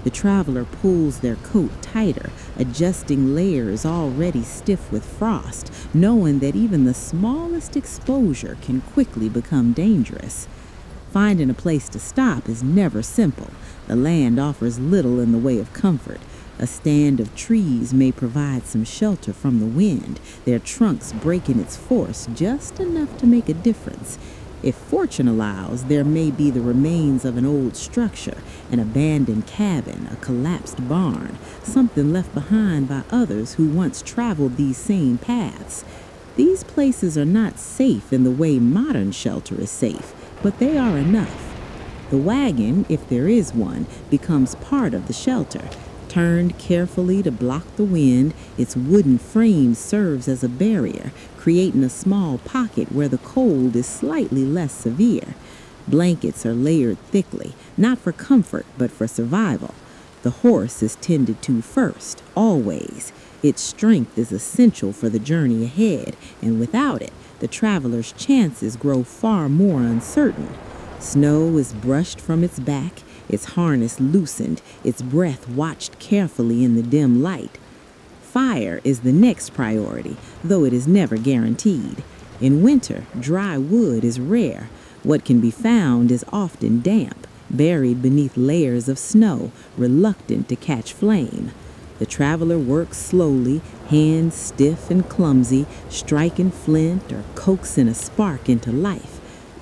The traveler pulls their coat tighter, adjusting layers already stiff with frost, knowing that even the smallest exposure can quickly become dangerous. Finding a place to stop is never simple. The land offers little in the way of comfort. A stand of trees may provide some shelter from the wind, their trunks breaking its force just enough to make a difference. If fortune allows, there may be the remains of an old structure, an abandoned cabin, a collapsed barn, something left behind by others who once traveled these same paths. These places are not safe in the way modern shelter is safe, but they are enough. The wagon, if there is one, becomes part of the shelter. Turned carefully to block the wind, its wooden frame serves as a barrier, creating a small pocket where the cold is slightly less severe. Blankets are layered thickly, not for comfort, but for survival. The horse is tended to first, always. Its strength is essential for the journey ahead, and without it, the traveler's chances grow far more uncertain. Snow is brushed from its back, its harness loosened, its breath watched carefully in the dim light. Fire is the next priority, though it is never guaranteed. In winter, dry wood is rare. What can be found is often damp, buried beneath layers of snow, reluctant to catch flame. The traveler works slowly, hands stiff and clumsy, striking flint or coaxing a spark into life.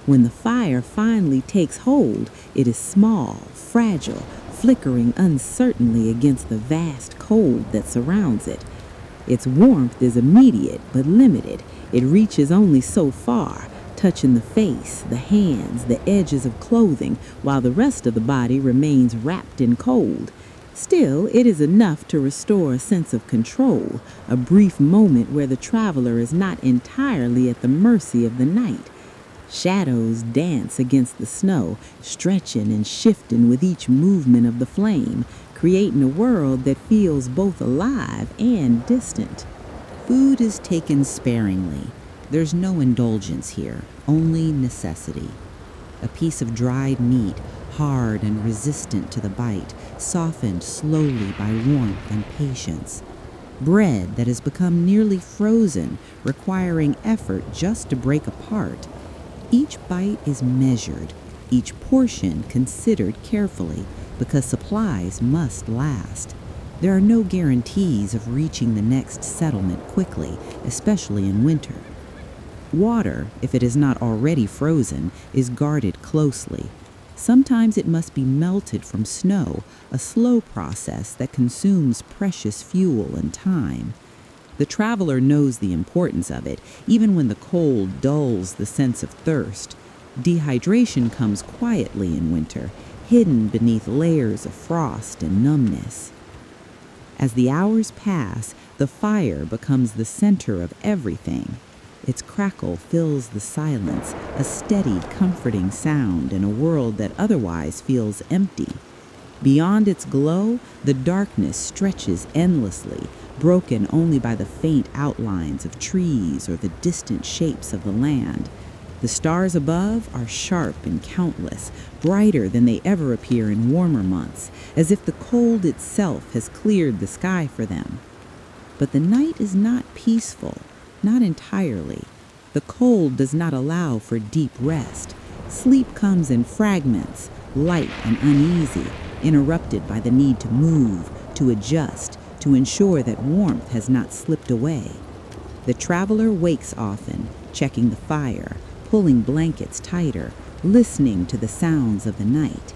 When the fire finally takes hold, it is small, fragile, flickering uncertainly against the vast cold that surrounds it. Its warmth is immediate but limited. It reaches only so far, touching the face, the hands, the edges of clothing, while the rest of the body remains wrapped in cold. Still, it is enough to restore a sense of control, a brief moment where the traveler is not entirely at the mercy of the night. Shadows dance against the snow, stretching and shifting with each movement of the flame, creating a world that feels both alive and distant. Food is taken sparingly. There's no indulgence here, only necessity. A piece of dried meat, hard and resistant to the bite, softened slowly by warmth and patience. Bread that has become nearly frozen, requiring effort just to break apart. Each bite is measured, each portion considered carefully, because supplies must last. There are no guarantees of reaching the next settlement quickly, especially in winter. Water, if it is not already frozen, is guarded closely. Sometimes it must be melted from snow, a slow process that consumes precious fuel and time. The traveler knows the importance of it, even when the cold dulls the sense of thirst. Dehydration comes quietly in winter, hidden beneath layers of frost and numbness. As the hours pass, the fire becomes the center of everything. Its crackle fills the silence, a steady, comforting sound in a world that otherwise feels empty. Beyond its glow, the darkness stretches endlessly, broken only by the faint outlines of trees or the distant shapes of the land. The stars above are sharp and countless, brighter than they ever appear in warmer months, as if the cold itself has cleared the sky for them. But the night is not peaceful, not entirely. The cold does not allow for deep rest. Sleep comes in fragments, light and uneasy, interrupted by the need to move, to adjust, to ensure that warmth has not slipped away. The traveler wakes often, checking the fire, pulling blankets tighter, listening to the sounds of the night.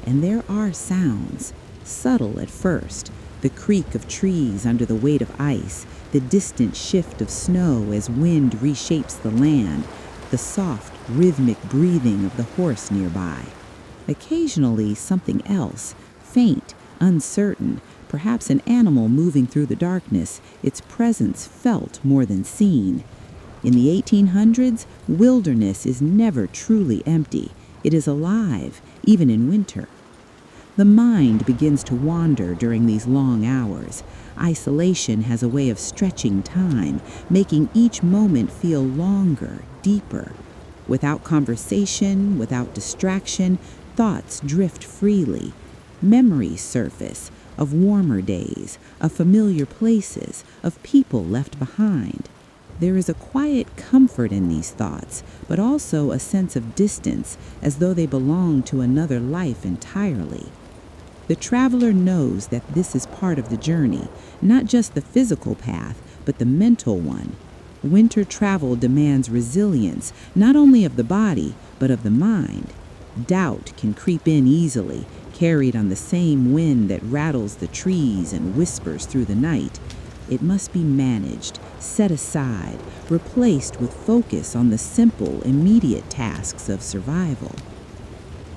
And there are sounds, subtle at first, the creak of trees under the weight of ice, the distant shift of snow as wind reshapes the land, the soft, rhythmic breathing of the horse nearby. Occasionally something else, faint, uncertain, perhaps an animal moving through the darkness, its presence felt more than seen. In the 1800s, wilderness is never truly empty. It is alive, even in winter. The mind begins to wander during these long hours. Isolation has a way of stretching time, making each moment feel longer, deeper. Without conversation, without distraction, thoughts drift freely. Memories surface of warmer days, of familiar places, of people left behind. There is a quiet comfort in these thoughts, but also a sense of distance, as though they belong to another life entirely. The traveler knows that this is part of the journey, not just the physical path, but the mental one. Winter travel demands resilience, not only of the body, but of the mind. Doubt can creep in easily, carried on the same wind that rattles the trees and whispers through the night. It must be managed, set aside, replaced with focus on the simple, immediate tasks of survival.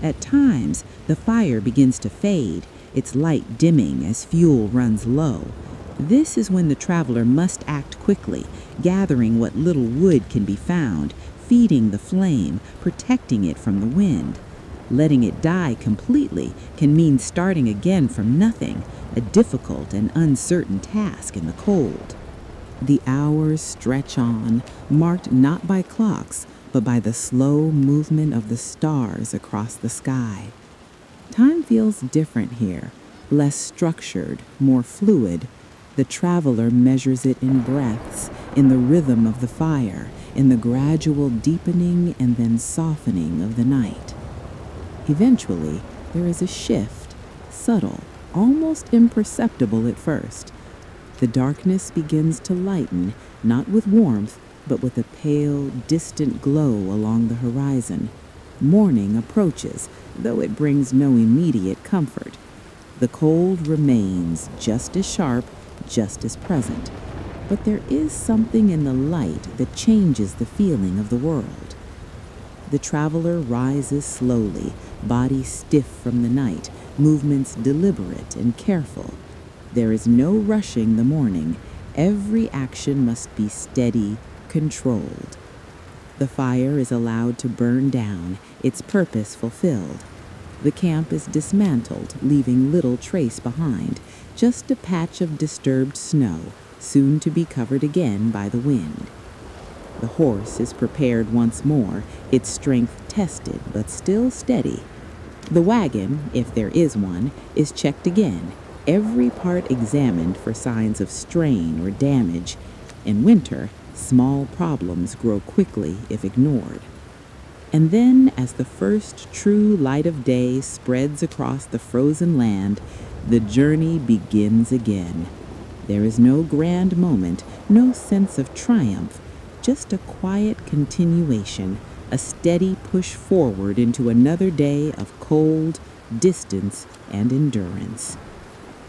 At times, the fire begins to fade, its light dimming as fuel runs low. This is when the traveler must act quickly, gathering what little wood can be found, feeding the flame, protecting it from the wind. Letting it die completely can mean starting again from nothing, a difficult and uncertain task in the cold. The hours stretch on, marked not by clocks, but by the slow movement of the stars across the sky. Time feels different here, less structured, more fluid. The traveler measures it in breaths, in the rhythm of the fire, in the gradual deepening and then softening of the night. Eventually, there is a shift, subtle, almost imperceptible at first. The darkness begins to lighten, not with warmth, but with a pale, distant glow along the horizon. Morning approaches, though it brings no immediate comfort. The cold remains just as sharp, just as present. But there is something in the light that changes the feeling of the world. The traveler rises slowly, body stiff from the night, movements deliberate and careful. There is no rushing the morning. Every action must be steady, controlled. The fire is allowed to burn down, its purpose fulfilled. The camp is dismantled, leaving little trace behind, just a patch of disturbed snow, soon to be covered again by the wind. The horse is prepared once more, its strength tested but still steady. The wagon, if there is one, is checked again, every part examined for signs of strain or damage. In winter, small problems grow quickly if ignored. And then, as the first true light of day spreads across the frozen land, the journey begins again. There is no grand moment, no sense of triumph, just a quiet continuation, a steady push forward into another day of cold, distance, and endurance.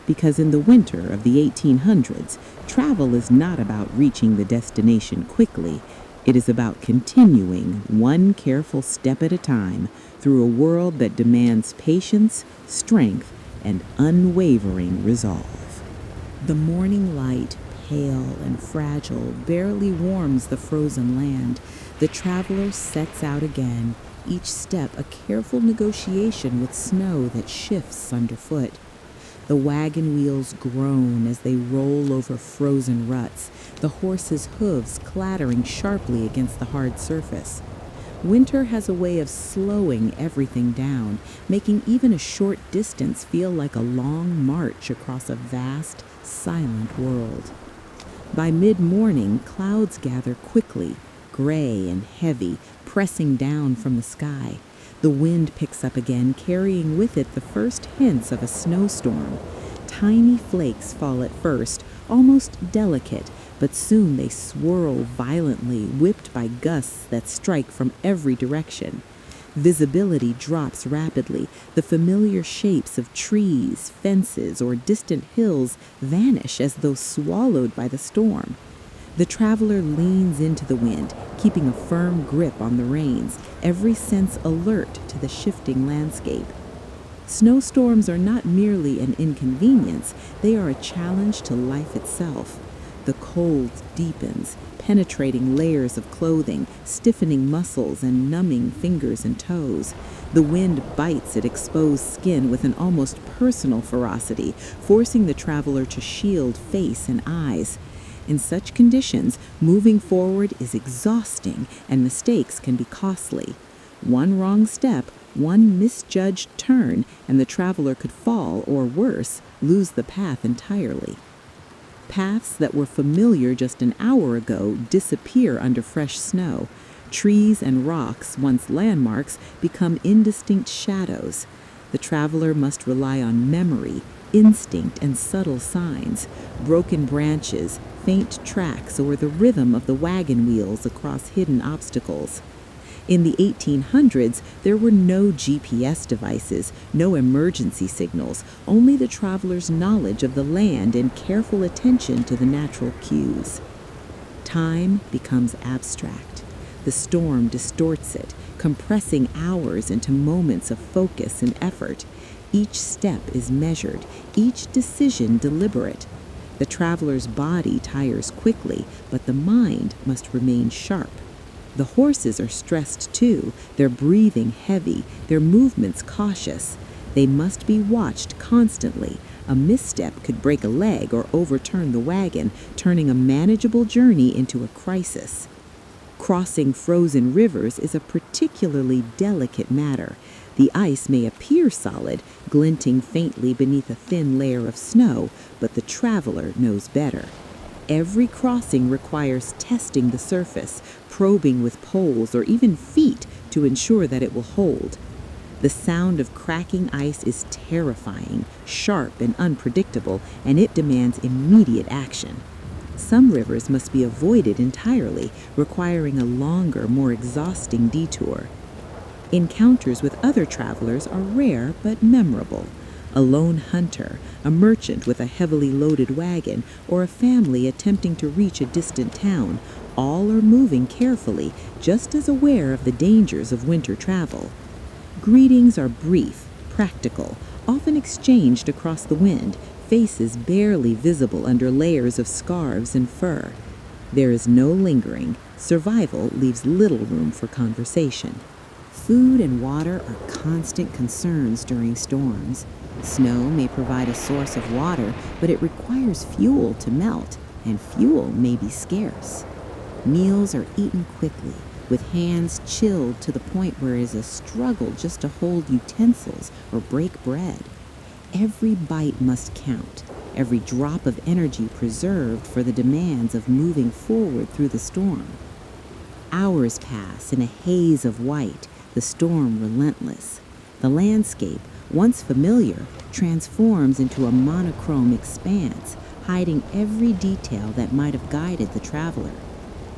Because in the winter of the 1800s, travel is not about reaching the destination quickly. It is about continuing one careful step at a time through a world that demands patience, strength, and unwavering resolve. The morning light, pale and fragile, barely warms the frozen land. The traveler sets out again, each step a careful negotiation with snow that shifts underfoot. The wagon wheels groan as they roll over frozen ruts, the horse's hooves clattering sharply against the hard surface. Winter has a way of slowing everything down, making even a short distance feel like a long march across a vast, silent world. By mid-morning, clouds gather quickly, gray and heavy, pressing down from the sky. The wind picks up again, carrying with it the first hints of a snowstorm. Tiny flakes fall at first, almost delicate, but soon they swirl violently, whipped by gusts that strike from every direction. Visibility drops rapidly. The familiar shapes of trees, fences, or distant hills vanish as though swallowed by the storm. The traveler leans into the wind, keeping a firm grip on the reins, every sense alert to the shifting landscape. Snowstorms are not merely an inconvenience, they are a challenge to life itself. The cold deepens, penetrating layers of clothing, stiffening muscles and numbing fingers and toes. The wind bites at exposed skin with an almost personal ferocity, forcing the traveler to shield face and eyes. In such conditions, moving forward is exhausting and mistakes can be costly. One wrong step, one misjudged turn, and the traveler could fall, or worse, lose the path entirely. Paths that were familiar just an hour ago disappear under fresh snow. Trees and rocks, once landmarks, become indistinct shadows. The traveler must rely on memory, instinct, and subtle signs. Broken branches, faint tracks, or the rhythm of the wagon wheels across hidden obstacles. In the 1800s, there were no GPS devices, no emergency signals, only the traveler's knowledge of the land and careful attention to the natural cues. Time becomes abstract. The storm distorts it, compressing hours into moments of focus and effort. Each step is measured, each decision deliberate. The traveler's body tires quickly, but the mind must remain sharp. The horses are stressed too, their breathing heavy, their movements cautious. They must be watched constantly. A misstep could break a leg or overturn the wagon, turning a manageable journey into a crisis. Crossing frozen rivers is a particularly delicate matter. The ice may appear solid, glinting faintly beneath a thin layer of snow, but the traveler knows better. Every crossing requires testing the surface, probing with poles or even feet to ensure that it will hold. The sound of cracking ice is terrifying, sharp, and unpredictable, and it demands immediate action. Some rivers must be avoided entirely, requiring a longer, more exhausting detour. Encounters with other travelers are rare but memorable. A lone hunter, a merchant with a heavily loaded wagon, or a family attempting to reach a distant town, all are moving carefully, just as aware of the dangers of winter travel. Greetings are brief, practical, often exchanged across the wind, faces barely visible under layers of scarves and fur. There is no lingering. Survival leaves little room for conversation. Food and water are constant concerns during storms. Snow may provide a source of water, but it requires fuel to melt, and fuel may be scarce. Meals are eaten quickly, with hands chilled to the point where it is a struggle just to hold utensils or break bread. Every bite must count, every drop of energy preserved for the demands of moving forward through the storm. Hours pass in a haze of white, the storm relentless. The landscape, once familiar, transforms into a monochrome expanse, hiding every detail that might have guided the traveler.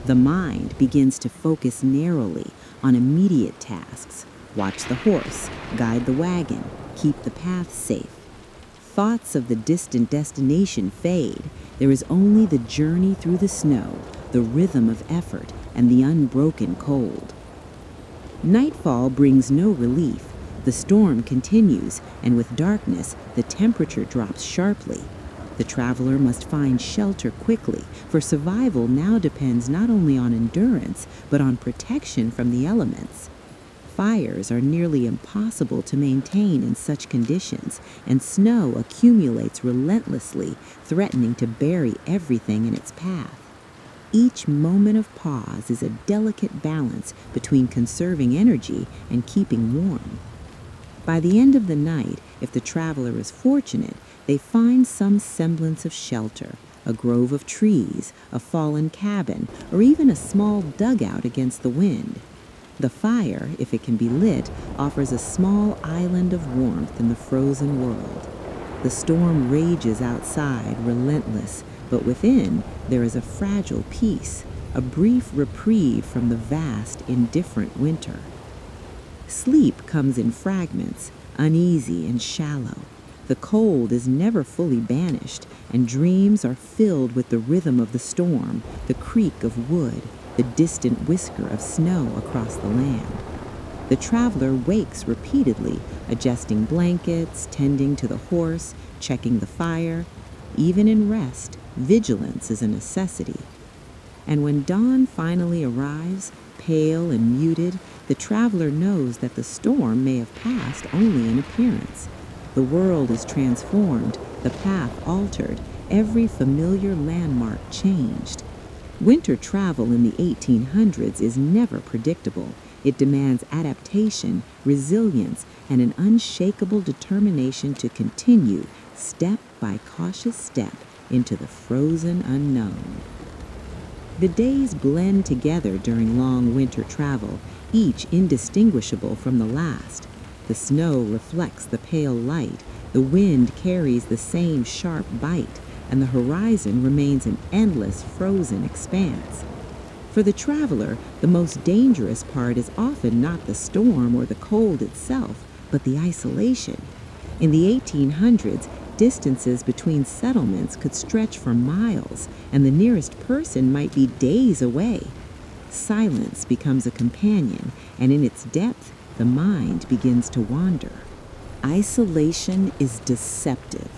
The mind begins to focus narrowly on immediate tasks. Watch the horse, guide the wagon, keep the path safe. Thoughts of the distant destination fade. There is only the journey through the snow, the rhythm of effort, and the unbroken cold. Nightfall brings no relief. The storm continues, and with darkness, the temperature drops sharply. The traveler must find shelter quickly, for survival now depends not only on endurance, but on protection from the elements. Fires are nearly impossible to maintain in such conditions, and snow accumulates relentlessly, threatening to bury everything in its path. Each moment of pause is a delicate balance between conserving energy and keeping warm. By the end of the night, if the traveler is fortunate, they find some semblance of shelter, a grove of trees, a fallen cabin, or even a small dugout against the wind. The fire, if it can be lit, offers a small island of warmth in the frozen world. The storm rages outside, relentless, but within there is a fragile peace, a brief reprieve from the vast, indifferent winter. Sleep comes in fragments, uneasy and shallow. The cold is never fully banished, and dreams are filled with the rhythm of the storm, the creak of wood, the distant whisker of snow across the land. The traveler wakes repeatedly, adjusting blankets, tending to the horse, checking the fire. Even in rest, vigilance is a necessity. And when dawn finally arrives, pale and muted, the traveler knows that the storm may have passed only in appearance. The world is transformed, the path altered, every familiar landmark changed. Winter travel in the 1800s is never predictable. It demands adaptation, resilience, and an unshakable determination to continue, step by cautious step, into the frozen unknown. The days blend together during long winter travel, each indistinguishable from the last. The snow reflects the pale light, the wind carries the same sharp bite, and the horizon remains an endless frozen expanse. For the traveler, the most dangerous part is often not the storm or the cold itself, but the isolation. In the 1800s, distances between settlements could stretch for miles, and the nearest person might be days away. Silence becomes a companion, and in its depth, the mind begins to wander. Isolation is deceptive.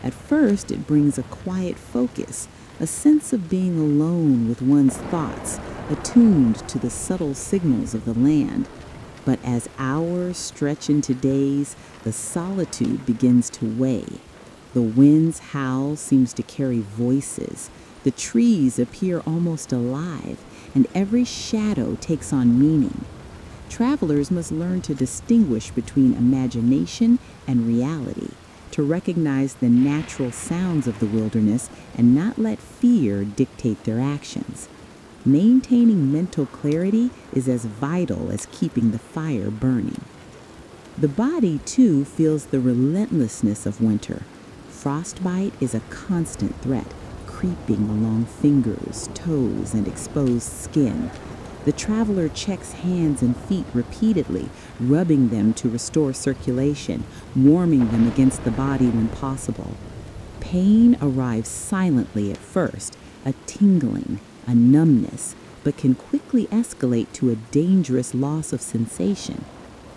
At first, it brings a quiet focus, a sense of being alone with one's thoughts, attuned to the subtle signals of the land. But as hours stretch into days, the solitude begins to weigh. The wind's howl seems to carry voices. The trees appear almost alive, and every shadow takes on meaning. Travelers must learn to distinguish between imagination and reality, to recognize the natural sounds of the wilderness and not let fear dictate their actions. Maintaining mental clarity is as vital as keeping the fire burning. The body, too, feels the relentlessness of winter. Frostbite is a constant threat, creeping along fingers, toes, and exposed skin. The traveler checks hands and feet repeatedly, rubbing them to restore circulation, warming them against the body when possible. Pain arrives silently at first, a tingling, a numbness, but can quickly escalate to a dangerous loss of sensation.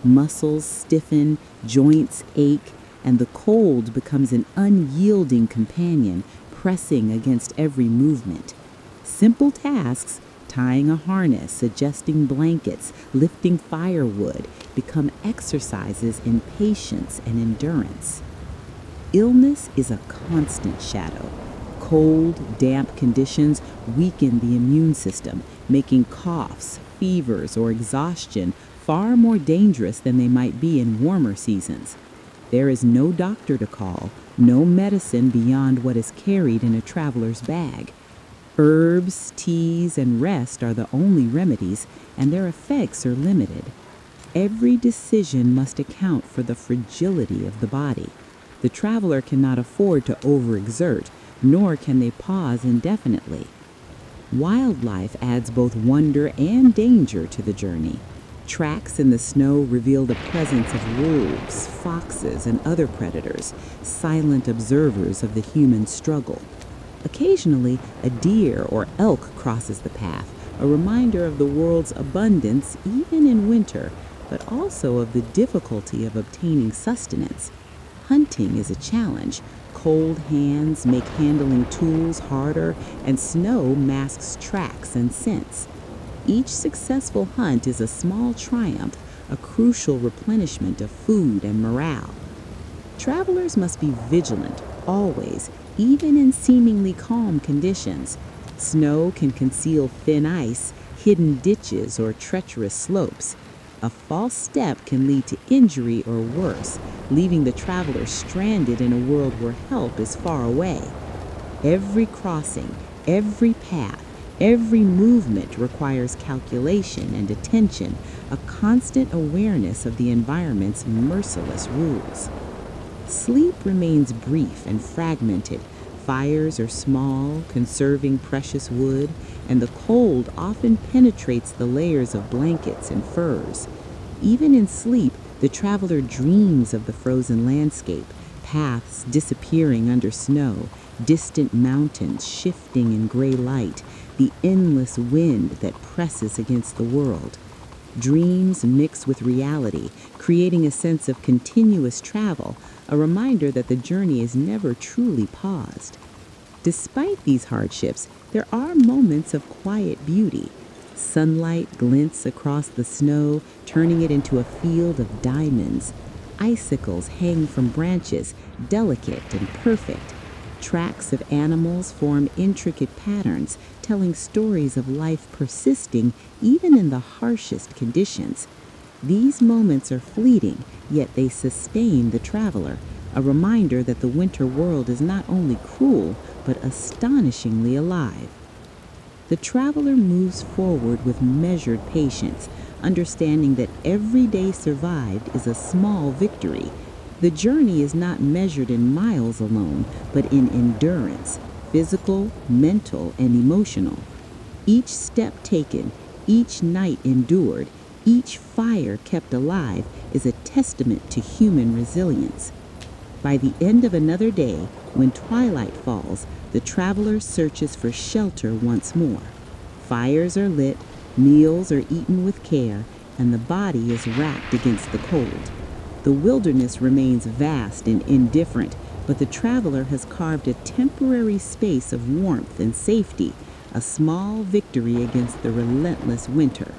Muscles stiffen, joints ache, and the cold becomes an unyielding companion, pressing against every movement. Simple tasks, tying a harness, adjusting blankets, lifting firewood, become exercises in patience and endurance. Illness is a constant shadow. Cold, damp conditions weaken the immune system, making coughs, fevers, or exhaustion far more dangerous than they might be in warmer seasons. There is no doctor to call, no medicine beyond what is carried in a traveler's bag. Herbs, teas, and rest are the only remedies, and their effects are limited. Every decision must account for the fragility of the body. The traveler cannot afford to overexert, nor can they pause indefinitely. Wildlife adds both wonder and danger to the journey. Tracks in the snow reveal the presence of wolves, foxes, and other predators, silent observers of the human struggle. Occasionally, a deer or elk crosses the path, a reminder of the world's abundance even in winter, but also of the difficulty of obtaining sustenance. Hunting is a challenge. Cold hands make handling tools harder, and snow masks tracks and scents. Each successful hunt is a small triumph, a crucial replenishment of food and morale. Travelers must be vigilant, always, even in seemingly calm conditions. Snow can conceal thin ice, hidden ditches, or treacherous slopes. A false step can lead to injury or worse, leaving the traveler stranded in a world where help is far away. Every crossing, every path, every movement requires calculation and attention, a constant awareness of the environment's merciless rules. Sleep remains brief and fragmented. Fires are small, conserving precious wood, and the cold often penetrates the layers of blankets and furs. Even in sleep, the traveler dreams of the frozen landscape, paths disappearing under snow, distant mountains shifting in gray light, the endless wind that presses against the world. Dreams mix with reality, creating a sense of continuous travel, a reminder that the journey is never truly paused. Despite these hardships, there are moments of quiet beauty. Sunlight glints across the snow, turning it into a field of diamonds. Icicles hang from branches, delicate and perfect. Tracks of animals form intricate patterns, telling stories of life persisting even in the harshest conditions. These moments are fleeting, yet they sustain the traveler, a reminder that the winter world is not only cruel, but astonishingly alive. The traveler moves forward with measured patience, understanding that every day survived is a small victory. The journey is not measured in miles alone, but in endurance, physical, mental, and emotional. Each step taken, each night endured, each fire kept alive is a testament to human resilience. By the end of another day, when twilight falls, the traveler searches for shelter once more. Fires are lit, meals are eaten with care, and the body is wrapped against the cold. The wilderness remains vast and indifferent, but the traveler has carved a temporary space of warmth and safety, a small victory against the relentless winter.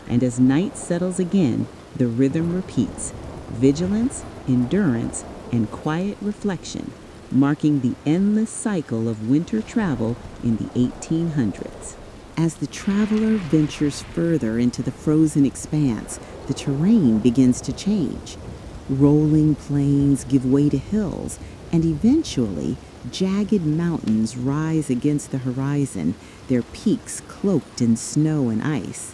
And as night settles again, the rhythm repeats: vigilance, endurance, and quiet reflection, marking the endless cycle of winter travel in the 1800s. As the traveler ventures further into the frozen expanse, the terrain begins to change. Rolling plains give way to hills, and eventually, jagged mountains rise against the horizon, their peaks cloaked in snow and ice.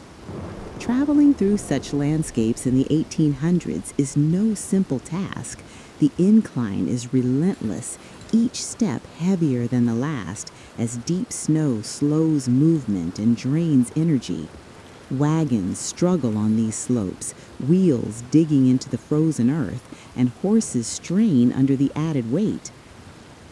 Traveling through such landscapes in the 1800s is no simple task. The incline is relentless, each step heavier than the last, as deep snow slows movement and drains energy. Wagons struggle on these slopes, wheels digging into the frozen earth, and horses strain under the added weight.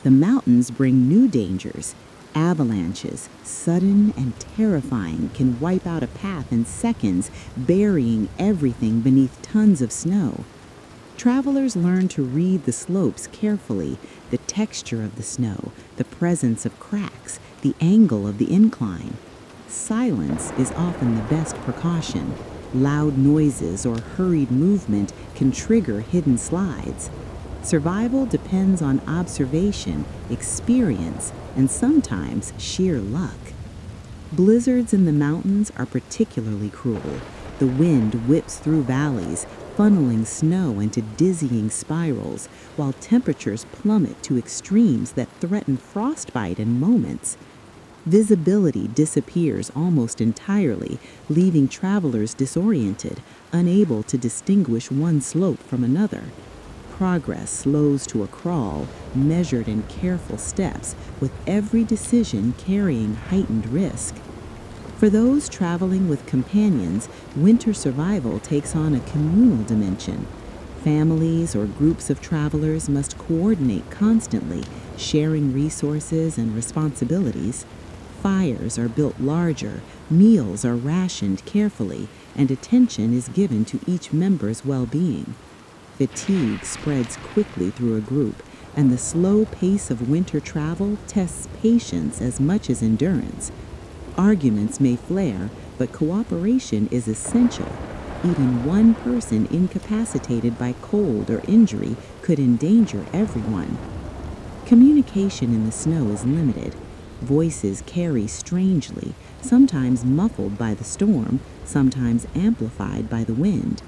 The mountains bring new dangers. Avalanches, sudden and terrifying, can wipe out a path in seconds, burying everything beneath tons of snow. Travelers learn to read the slopes carefully, the texture of the snow, the presence of cracks, the angle of the incline. Silence is often the best precaution. Loud noises or hurried movement can trigger hidden slides. Survival depends on observation, experience, and sometimes sheer luck. Blizzards in the mountains are particularly cruel. The wind whips through valleys, funneling snow into dizzying spirals, while temperatures plummet to extremes that threaten frostbite in moments. Visibility disappears almost entirely, leaving travelers disoriented, unable to distinguish one slope from another. Progress slows to a crawl, measured in careful steps, with every decision carrying heightened risk. For those traveling with companions, winter survival takes on a communal dimension. Families or groups of travelers must coordinate constantly, sharing resources and responsibilities. Fires are built larger, meals are rationed carefully, and attention is given to each member's well-being. Fatigue spreads quickly through a group, and the slow pace of winter travel tests patience as much as endurance. Arguments may flare, but cooperation is essential. Even one person incapacitated by cold or injury could endanger everyone. Communication in the snow is limited. Voices carry strangely, sometimes muffled by the storm, sometimes amplified by the wind.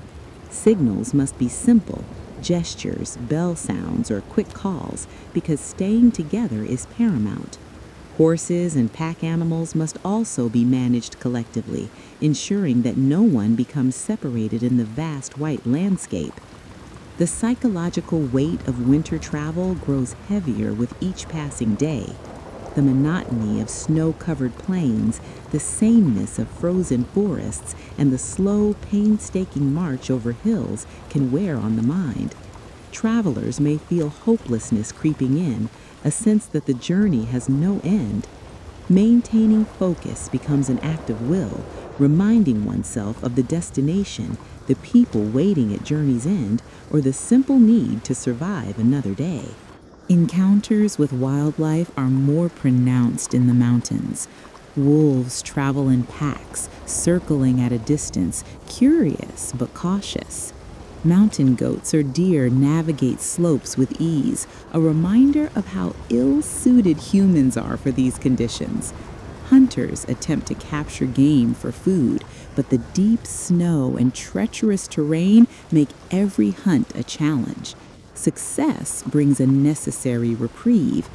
Signals must be simple, gestures, bell sounds, or quick calls, because staying together is paramount. Horses and pack animals must also be managed collectively, ensuring that no one becomes separated in the vast white landscape. The psychological weight of winter travel grows heavier with each passing day. The monotony of snow-covered plains, the sameness of frozen forests, and the slow, painstaking march over hills can wear on the mind. Travelers may feel hopelessness creeping in, a sense that the journey has no end. Maintaining focus becomes an act of will, reminding oneself of the destination, the people waiting at journey's end, or the simple need to survive another day. Encounters with wildlife are more pronounced in the mountains. Wolves travel in packs, circling at a distance, curious but cautious. Mountain goats or deer navigate slopes with ease, a reminder of how ill-suited humans are for these conditions. Hunters attempt to capture game for food, but the deep snow and treacherous terrain make every hunt a challenge. Success brings a necessary reprieve.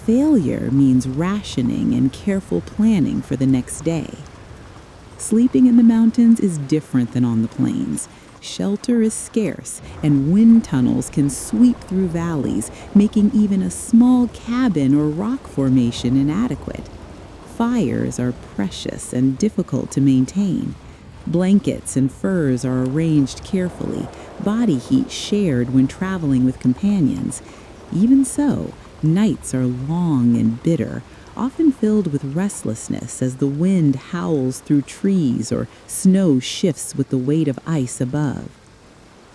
Failure means rationing and careful planning for the next day. Sleeping in the mountains is different than on the plains. Shelter is scarce, and wind tunnels can sweep through valleys, making even a small cabin or rock formation inadequate. Fires are precious and difficult to maintain. Blankets and furs are arranged carefully, body heat shared when traveling with companions. Even so, nights are long and bitter, often filled with restlessness as the wind howls through trees or snow shifts with the weight of ice above.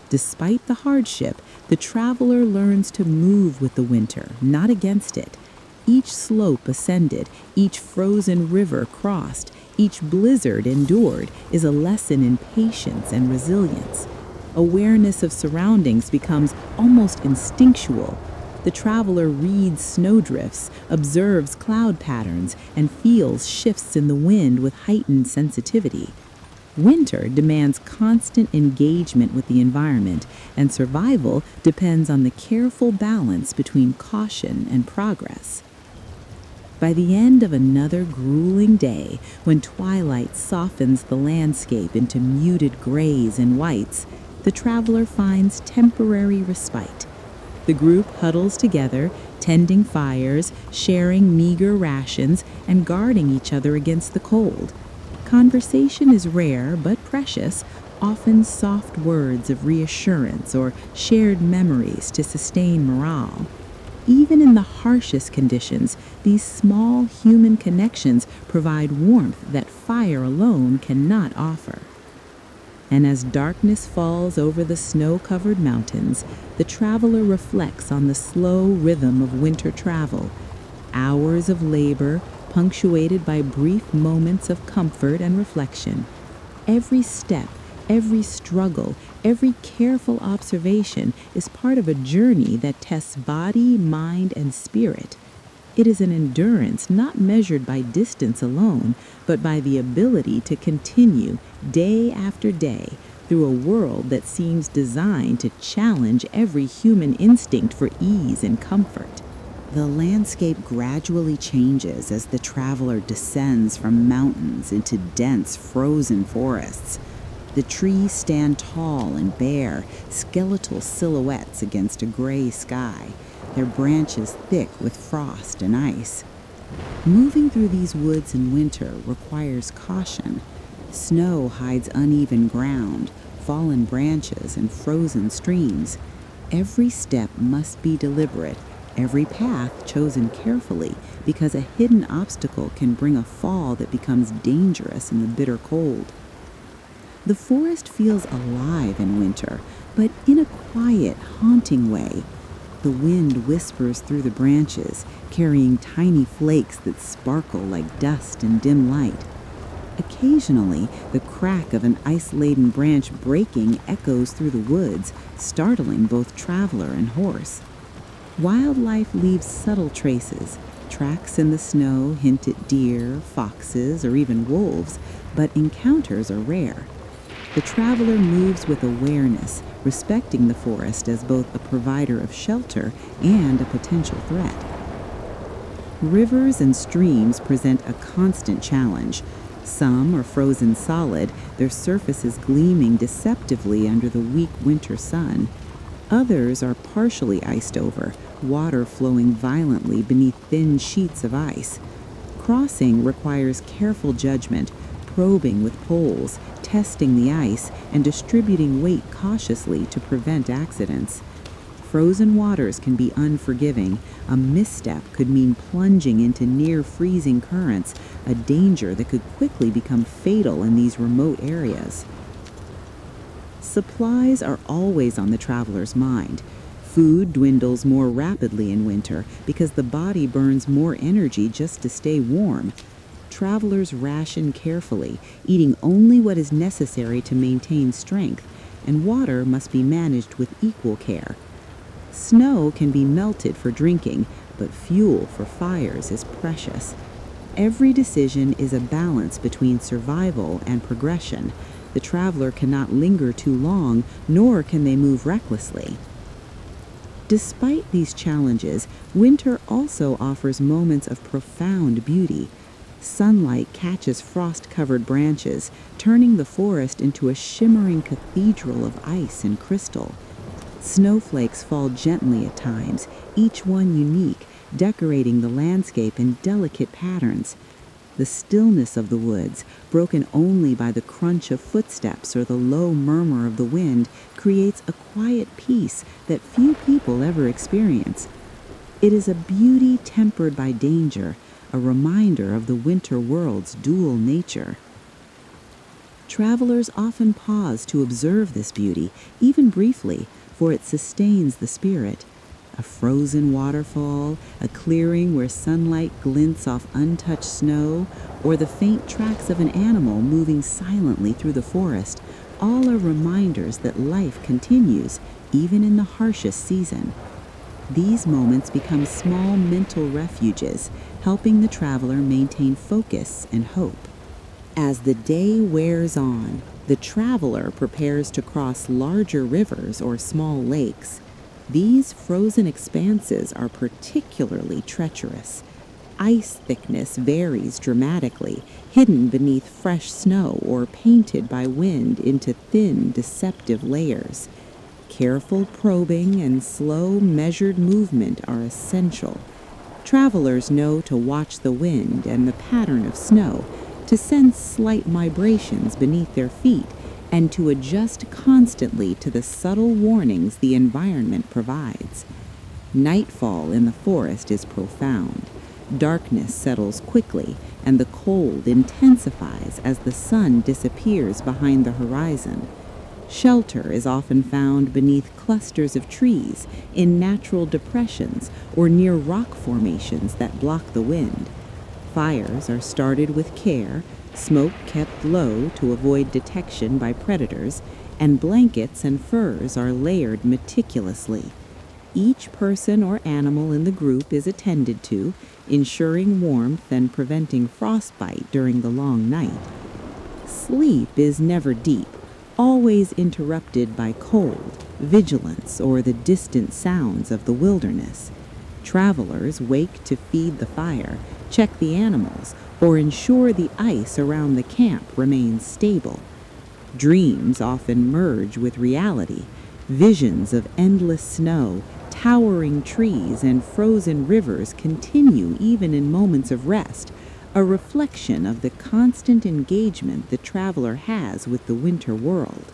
Despite the hardship, the traveler learns to move with the winter, not against it. Each slope ascended, each frozen river crossed, each blizzard endured is a lesson in patience and resilience. Awareness of surroundings becomes almost instinctual. The traveler reads snowdrifts, observes cloud patterns, and feels shifts in the wind with heightened sensitivity. Winter demands constant engagement with the environment, and survival depends on the careful balance between caution and progress. By the end of another grueling day, when twilight softens the landscape into muted grays and whites, the traveler finds temporary respite. The group huddles together, tending fires, sharing meager rations, and guarding each other against the cold. Conversation is rare but precious, often soft words of reassurance or shared memories to sustain morale. Even in the harshest conditions, these small human connections provide warmth that fire alone cannot offer. And as darkness falls over the snow-covered mountains, the traveler reflects on the slow rhythm of winter travel. Hours of labor, punctuated by brief moments of comfort and reflection. Every step, every struggle, every careful observation is part of a journey that tests body, mind, and spirit. It is an endurance not measured by distance alone, but by the ability to continue day after day through a world that seems designed to challenge every human instinct for ease and comfort. The landscape gradually changes as the traveler descends from mountains into dense, frozen forests. The trees stand tall and bare, skeletal silhouettes against a gray sky, their branches thick with frost and ice. Moving through these woods in winter requires caution. Snow hides uneven ground, fallen branches, and frozen streams. Every step must be deliberate, every path chosen carefully, because a hidden obstacle can bring a fall that becomes dangerous in the bitter cold. The forest feels alive in winter, but in a quiet, haunting way. The wind whispers through the branches, carrying tiny flakes that sparkle like dust in dim light. Occasionally, the crack of an ice-laden branch breaking echoes through the woods, startling both traveler and horse. Wildlife leaves subtle traces. Tracks in the snow hint at deer, foxes, or even wolves, but encounters are rare. The traveler moves with awareness, respecting the forest as both a provider of shelter and a potential threat. Rivers and streams present a constant challenge. Some are frozen solid, their surfaces gleaming deceptively under the weak winter sun. Others are partially iced over, water flowing violently beneath thin sheets of ice. Crossing requires careful judgment, probing with poles, testing the ice, and distributing weight cautiously to prevent accidents. Frozen waters can be unforgiving. A misstep could mean plunging into near-freezing currents, a danger that could quickly become fatal in these remote areas. Supplies are always on the traveler's mind. Food dwindles more rapidly in winter because the body burns more energy just to stay warm. Travelers ration carefully, eating only what is necessary to maintain strength, and water must be managed with equal care. Snow can be melted for drinking, but fuel for fires is precious. Every decision is a balance between survival and progression. The traveler cannot linger too long, nor can they move recklessly. Despite these challenges, winter also offers moments of profound beauty. Sunlight catches frost-covered branches, turning the forest into a shimmering cathedral of ice and crystal. Snowflakes fall gently at times, each one unique, decorating the landscape in delicate patterns. The stillness of the woods, broken only by the crunch of footsteps or the low murmur of the wind, creates a quiet peace that few people ever experience. It is a beauty tempered by danger, a reminder of the winter world's dual nature. Travelers often pause to observe this beauty, even briefly, for it sustains the spirit. A frozen waterfall, a clearing where sunlight glints off untouched snow, or the faint tracks of an animal moving silently through the forest, all are reminders that life continues, even in the harshest season. These moments become small mental refuges, helping the traveler maintain focus and hope. As the day wears on, the traveler prepares to cross larger rivers or small lakes. These frozen expanses are particularly treacherous. Ice thickness varies dramatically, hidden beneath fresh snow or painted by wind into thin, deceptive layers. Careful probing and slow, measured movement are essential. Travelers know to watch the wind and the pattern of snow, to sense slight vibrations beneath their feet, and to adjust constantly to the subtle warnings the environment provides. Nightfall in the forest is profound. Darkness settles quickly, and the cold intensifies as the sun disappears behind the horizon. Shelter is often found beneath clusters of trees, in natural depressions, or near rock formations that block the wind. Fires are started with care, smoke kept low to avoid detection by predators, and blankets and furs are layered meticulously. Each person or animal in the group is attended to, ensuring warmth and preventing frostbite during the long night. Sleep is never deep, always interrupted by cold, vigilance, or the distant sounds of the wilderness. Travelers wake to feed the fire, check the animals, or ensure the ice around the camp remains stable. Dreams often merge with reality. Visions of endless snow, towering trees, and frozen rivers continue even in moments of rest, a reflection of the constant engagement the traveler has with the winter world.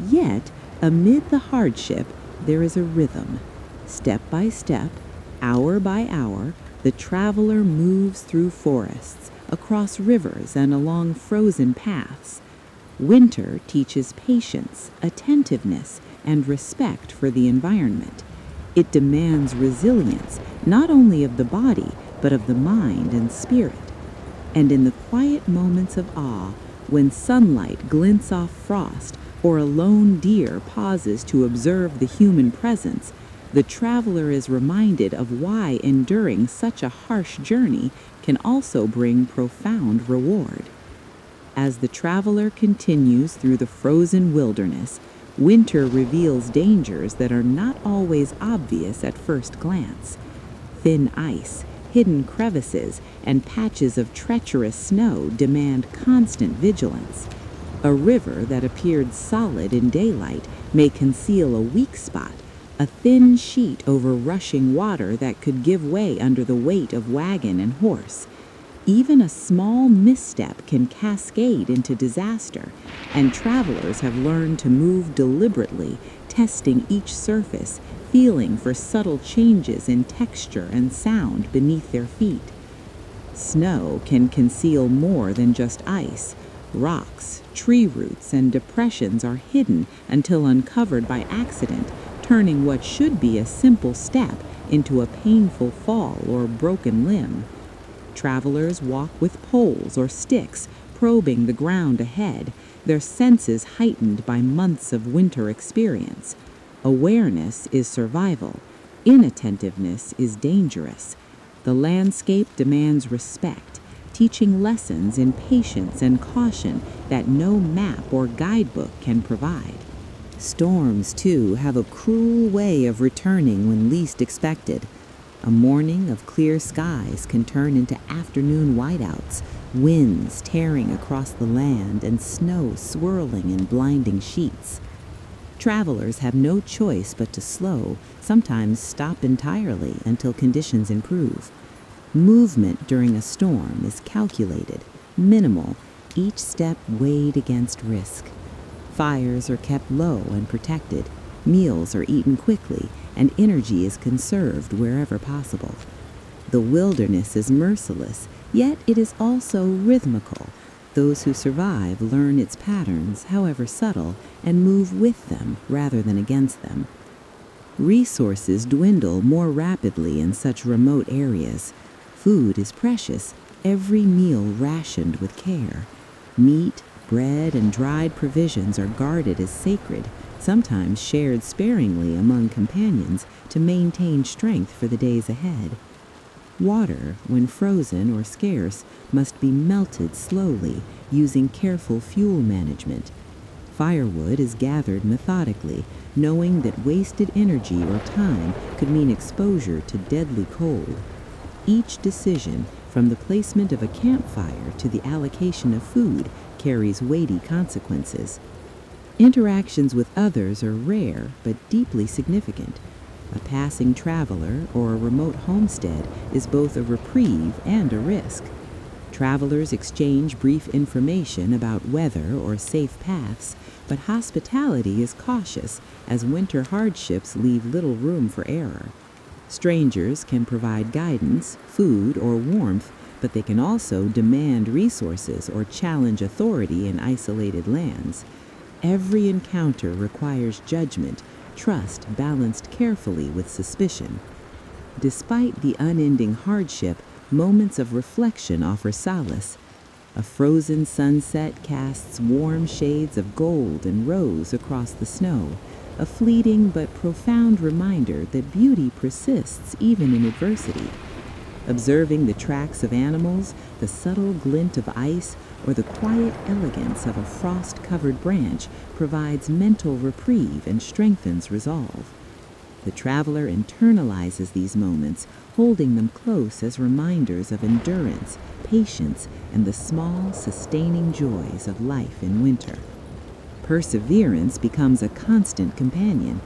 Yet, amid the hardship, there is a rhythm. Step by step, hour by hour, the traveler moves through forests, across rivers, and along frozen paths. Winter teaches patience, attentiveness, and respect for the environment. It demands resilience, not only of the body, but of the mind and spirit. And in the quiet moments of awe, when sunlight glints off frost, or a lone deer pauses to observe the human presence, the traveler is reminded of why enduring such a harsh journey can also bring profound reward. As the traveler continues through the frozen wilderness, winter reveals dangers that are not always obvious at first glance. Thin ice, hidden crevices, and patches of treacherous snow demand constant vigilance. A river that appeared solid in daylight may conceal a weak spot, a thin sheet over rushing water that could give way under the weight of wagon and horse. Even a small misstep can cascade into disaster, and travelers have learned to move deliberately, testing each surface, feeling for subtle changes in texture and sound beneath their feet. Snow can conceal more than just ice. Rocks, tree roots, and depressions are hidden until uncovered by accident, turning what should be a simple step into a painful fall or broken limb. Travelers walk with poles or sticks, probing the ground ahead, their senses heightened by months of winter experience. Awareness is survival. Inattentiveness is dangerous. The landscape demands respect, teaching lessons in patience and caution that no map or guidebook can provide. Storms, too, have a cruel way of returning when least expected. A morning of clear skies can turn into afternoon whiteouts, winds tearing across the land and snow swirling in blinding sheets. Travelers have no choice but to slow, sometimes stop entirely until conditions improve. Movement during a storm is calculated, minimal, each step weighed against risk. Fires are kept low and protected, meals are eaten quickly, and energy is conserved wherever possible. The wilderness is merciless, yet it is also rhythmical. Those who survive learn its patterns, however subtle, and move with them rather than against them. Resources dwindle more rapidly in such remote areas. Food is precious, every meal rationed with care. Meat, bread, and dried provisions are guarded as sacred, sometimes shared sparingly among companions to maintain strength for the days ahead. Water, when frozen or scarce, must be melted slowly, using careful fuel management. Firewood is gathered methodically, knowing that wasted energy or time could mean exposure to deadly cold. Each decision, from the placement of a campfire to the allocation of food, carries weighty consequences. Interactions with others are rare but deeply significant. A passing traveler or a remote homestead is both a reprieve and a risk. Travelers exchange brief information about weather or safe paths, but hospitality is cautious as winter hardships leave little room for error. Strangers can provide guidance, food, or warmth, but they can also demand resources or challenge authority in isolated lands. Every encounter requires judgment, trust balanced carefully with suspicion. Despite the unending hardship, moments of reflection offer solace. A frozen sunset casts warm shades of gold and rose across the snow, a fleeting but profound reminder that beauty persists even in adversity. Observing the tracks of animals, the subtle glint of ice, or the quiet elegance of a frost-covered branch provides mental reprieve and strengthens resolve. The traveler internalizes these moments, holding them close as reminders of endurance, patience, and the small, sustaining joys of life in winter. Perseverance becomes a constant companion.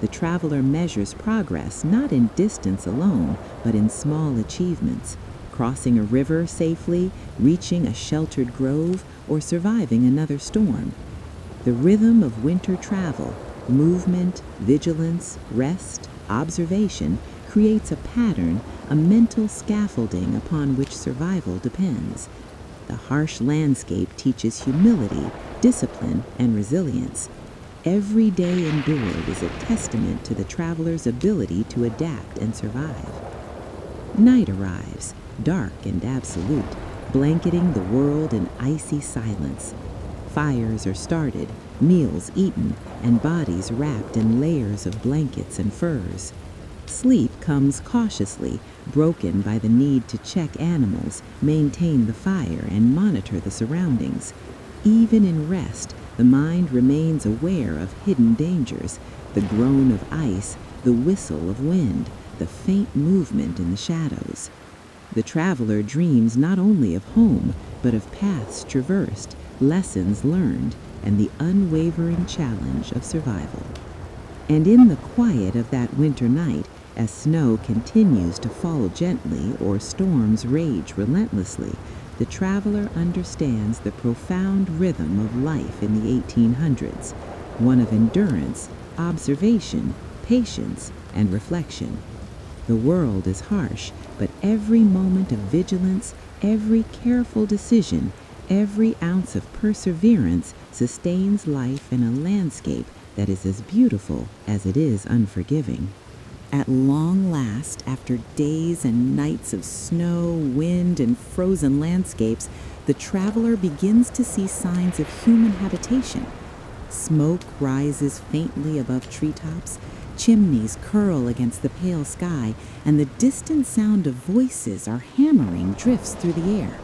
The traveler measures progress not in distance alone, but in small achievements, crossing a river safely, reaching a sheltered grove, or surviving another storm. The rhythm of winter travel, movement, vigilance, rest, observation, creates a pattern, a mental scaffolding upon which survival depends. The harsh landscape teaches humility, discipline, and resilience. Every day endured is a testament to the traveler's ability to adapt and survive. Night arrives, dark and absolute, blanketing the world in icy silence. Fires are started, meals eaten, and bodies wrapped in layers of blankets and furs. Sleep comes cautiously, broken by the need to check animals, maintain the fire, and monitor the surroundings. Even in rest, the mind remains aware of hidden dangers, the groan of ice, the whistle of wind, the faint movement in the shadows. The traveler dreams not only of home, but of paths traversed, lessons learned, and the unwavering challenge of survival. And in the quiet of that winter night, as snow continues to fall gently or storms rage relentlessly, the traveler understands the profound rhythm of life in the 1800s, one of endurance, observation, patience, and reflection. The world is harsh, but every moment of vigilance, every careful decision, every ounce of perseverance sustains life in a landscape that is as beautiful as it is unforgiving. At long last, after days and nights of snow, wind, and frozen landscapes, the traveler begins to see signs of human habitation. Smoke rises faintly above treetops, chimneys curl against the pale sky, and the distant sound of voices are hammering drifts through the air.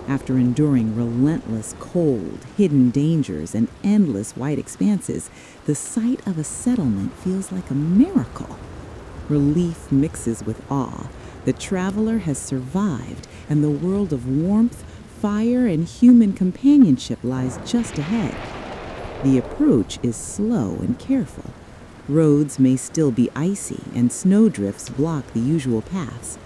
After enduring relentless cold, hidden dangers, and endless white expanses, the sight of a settlement feels like a miracle. Relief mixes with awe. The traveler has survived, and the world of warmth, fire, and human companionship lies just ahead. The approach is slow and careful. Roads may still be icy, and snowdrifts block the usual paths.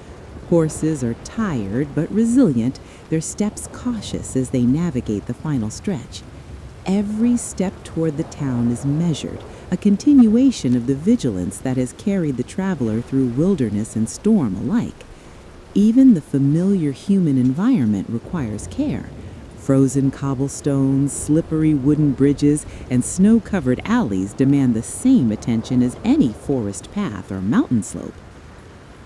Horses are tired but resilient, their steps cautious as they navigate the final stretch. Every step toward the town is measured, a continuation of the vigilance that has carried the traveler through wilderness and storm alike. Even the familiar human environment requires care. Frozen cobblestones, slippery wooden bridges, and snow-covered alleys demand the same attention as any forest path or mountain slope.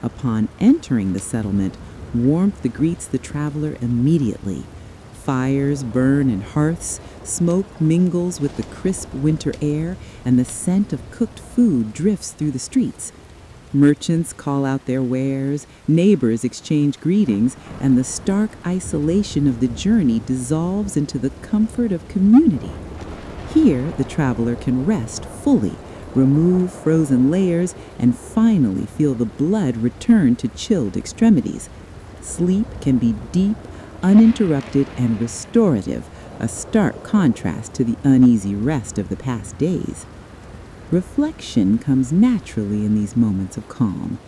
Upon entering the settlement, warmth greets the traveler immediately. Fires burn in hearths, smoke mingles with the crisp winter air, and the scent of cooked food drifts through the streets. Merchants call out their wares, neighbors exchange greetings, and the stark isolation of the journey dissolves into the comfort of community. Here, the traveler can rest fully, remove frozen layers, and finally feel the blood return to chilled extremities. Sleep can be deep, uninterrupted, and restorative, a stark contrast to the uneasy rest of the past days. Reflection comes naturally in these moments of calm.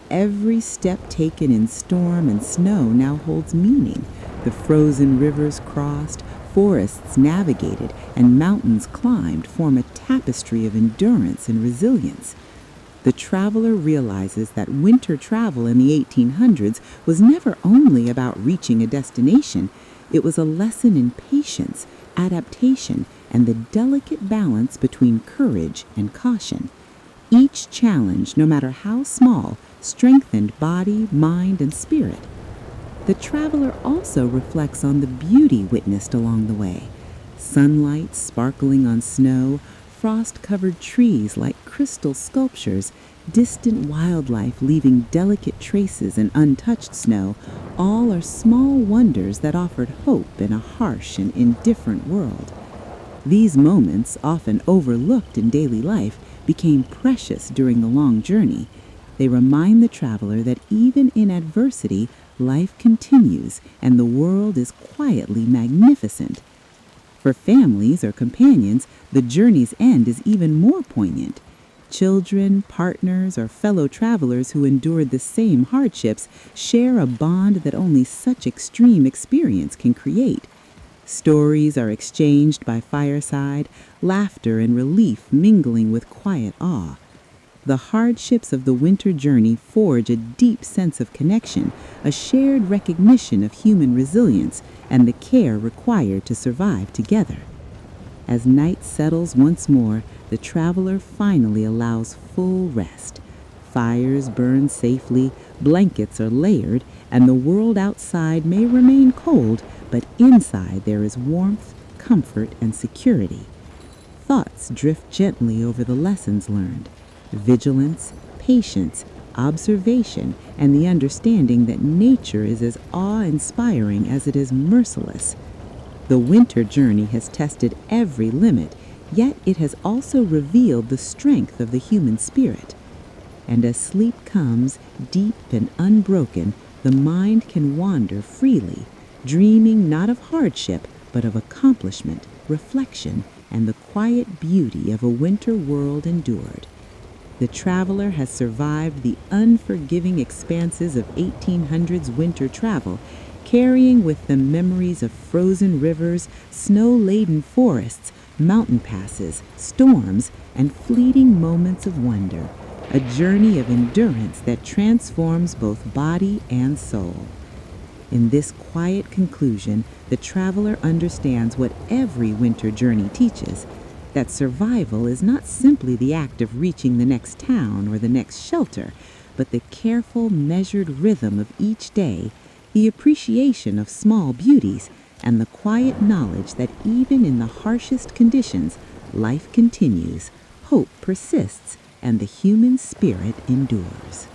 Every step taken in storm and snow now holds meaning. The frozen rivers crossed, forests navigated, and mountains climbed form a tapestry of endurance and resilience. The traveler realizes that winter travel in the 1800s was never only about reaching a destination. It was a lesson in patience, adaptation, and the delicate balance between courage and caution. Each challenge, no matter how small, strengthened body, mind, and spirit. The traveler also reflects on the beauty witnessed along the way. Sunlight sparkling on snow, frost-covered trees like crystal sculptures, distant wildlife leaving delicate traces in untouched snow, all are small wonders that offered hope in a harsh and indifferent world. These moments, often overlooked in daily life, became precious during the long journey. They remind the traveler that even in adversity, life continues and the world is quietly magnificent. For families or companions, the journey's end is even more poignant. Children, partners, or fellow travelers who endured the same hardships share a bond that only such extreme experience can create. Stories are exchanged by fireside, laughter and relief mingling with quiet awe. The hardships of the winter journey forge a deep sense of connection, a shared recognition of human resilience, and the care required to survive together. As night settles once more, the traveler finally allows full rest. Fires burn safely, blankets are layered, and the world outside may remain cold, but inside there is warmth, comfort, and security. Thoughts drift gently over the lessons learned. Vigilance, patience, observation, and the understanding that nature is as awe-inspiring as it is merciless. The winter journey has tested every limit, yet it has also revealed the strength of the human spirit. And as sleep comes, deep and unbroken, the mind can wander freely, dreaming not of hardship, but of accomplishment, reflection, and the quiet beauty of a winter world endured. The traveler has survived the unforgiving expanses of 1800s winter travel, carrying with them memories of frozen rivers, snow-laden forests, mountain passes, storms, and fleeting moments of wonder, a journey of endurance that transforms both body and soul. In this quiet conclusion, the traveler understands what every winter journey teaches, that survival is not simply the act of reaching the next town or the next shelter, but the careful, measured rhythm of each day, the appreciation of small beauties, and the quiet knowledge that even in the harshest conditions, life continues, hope persists, and the human spirit endures.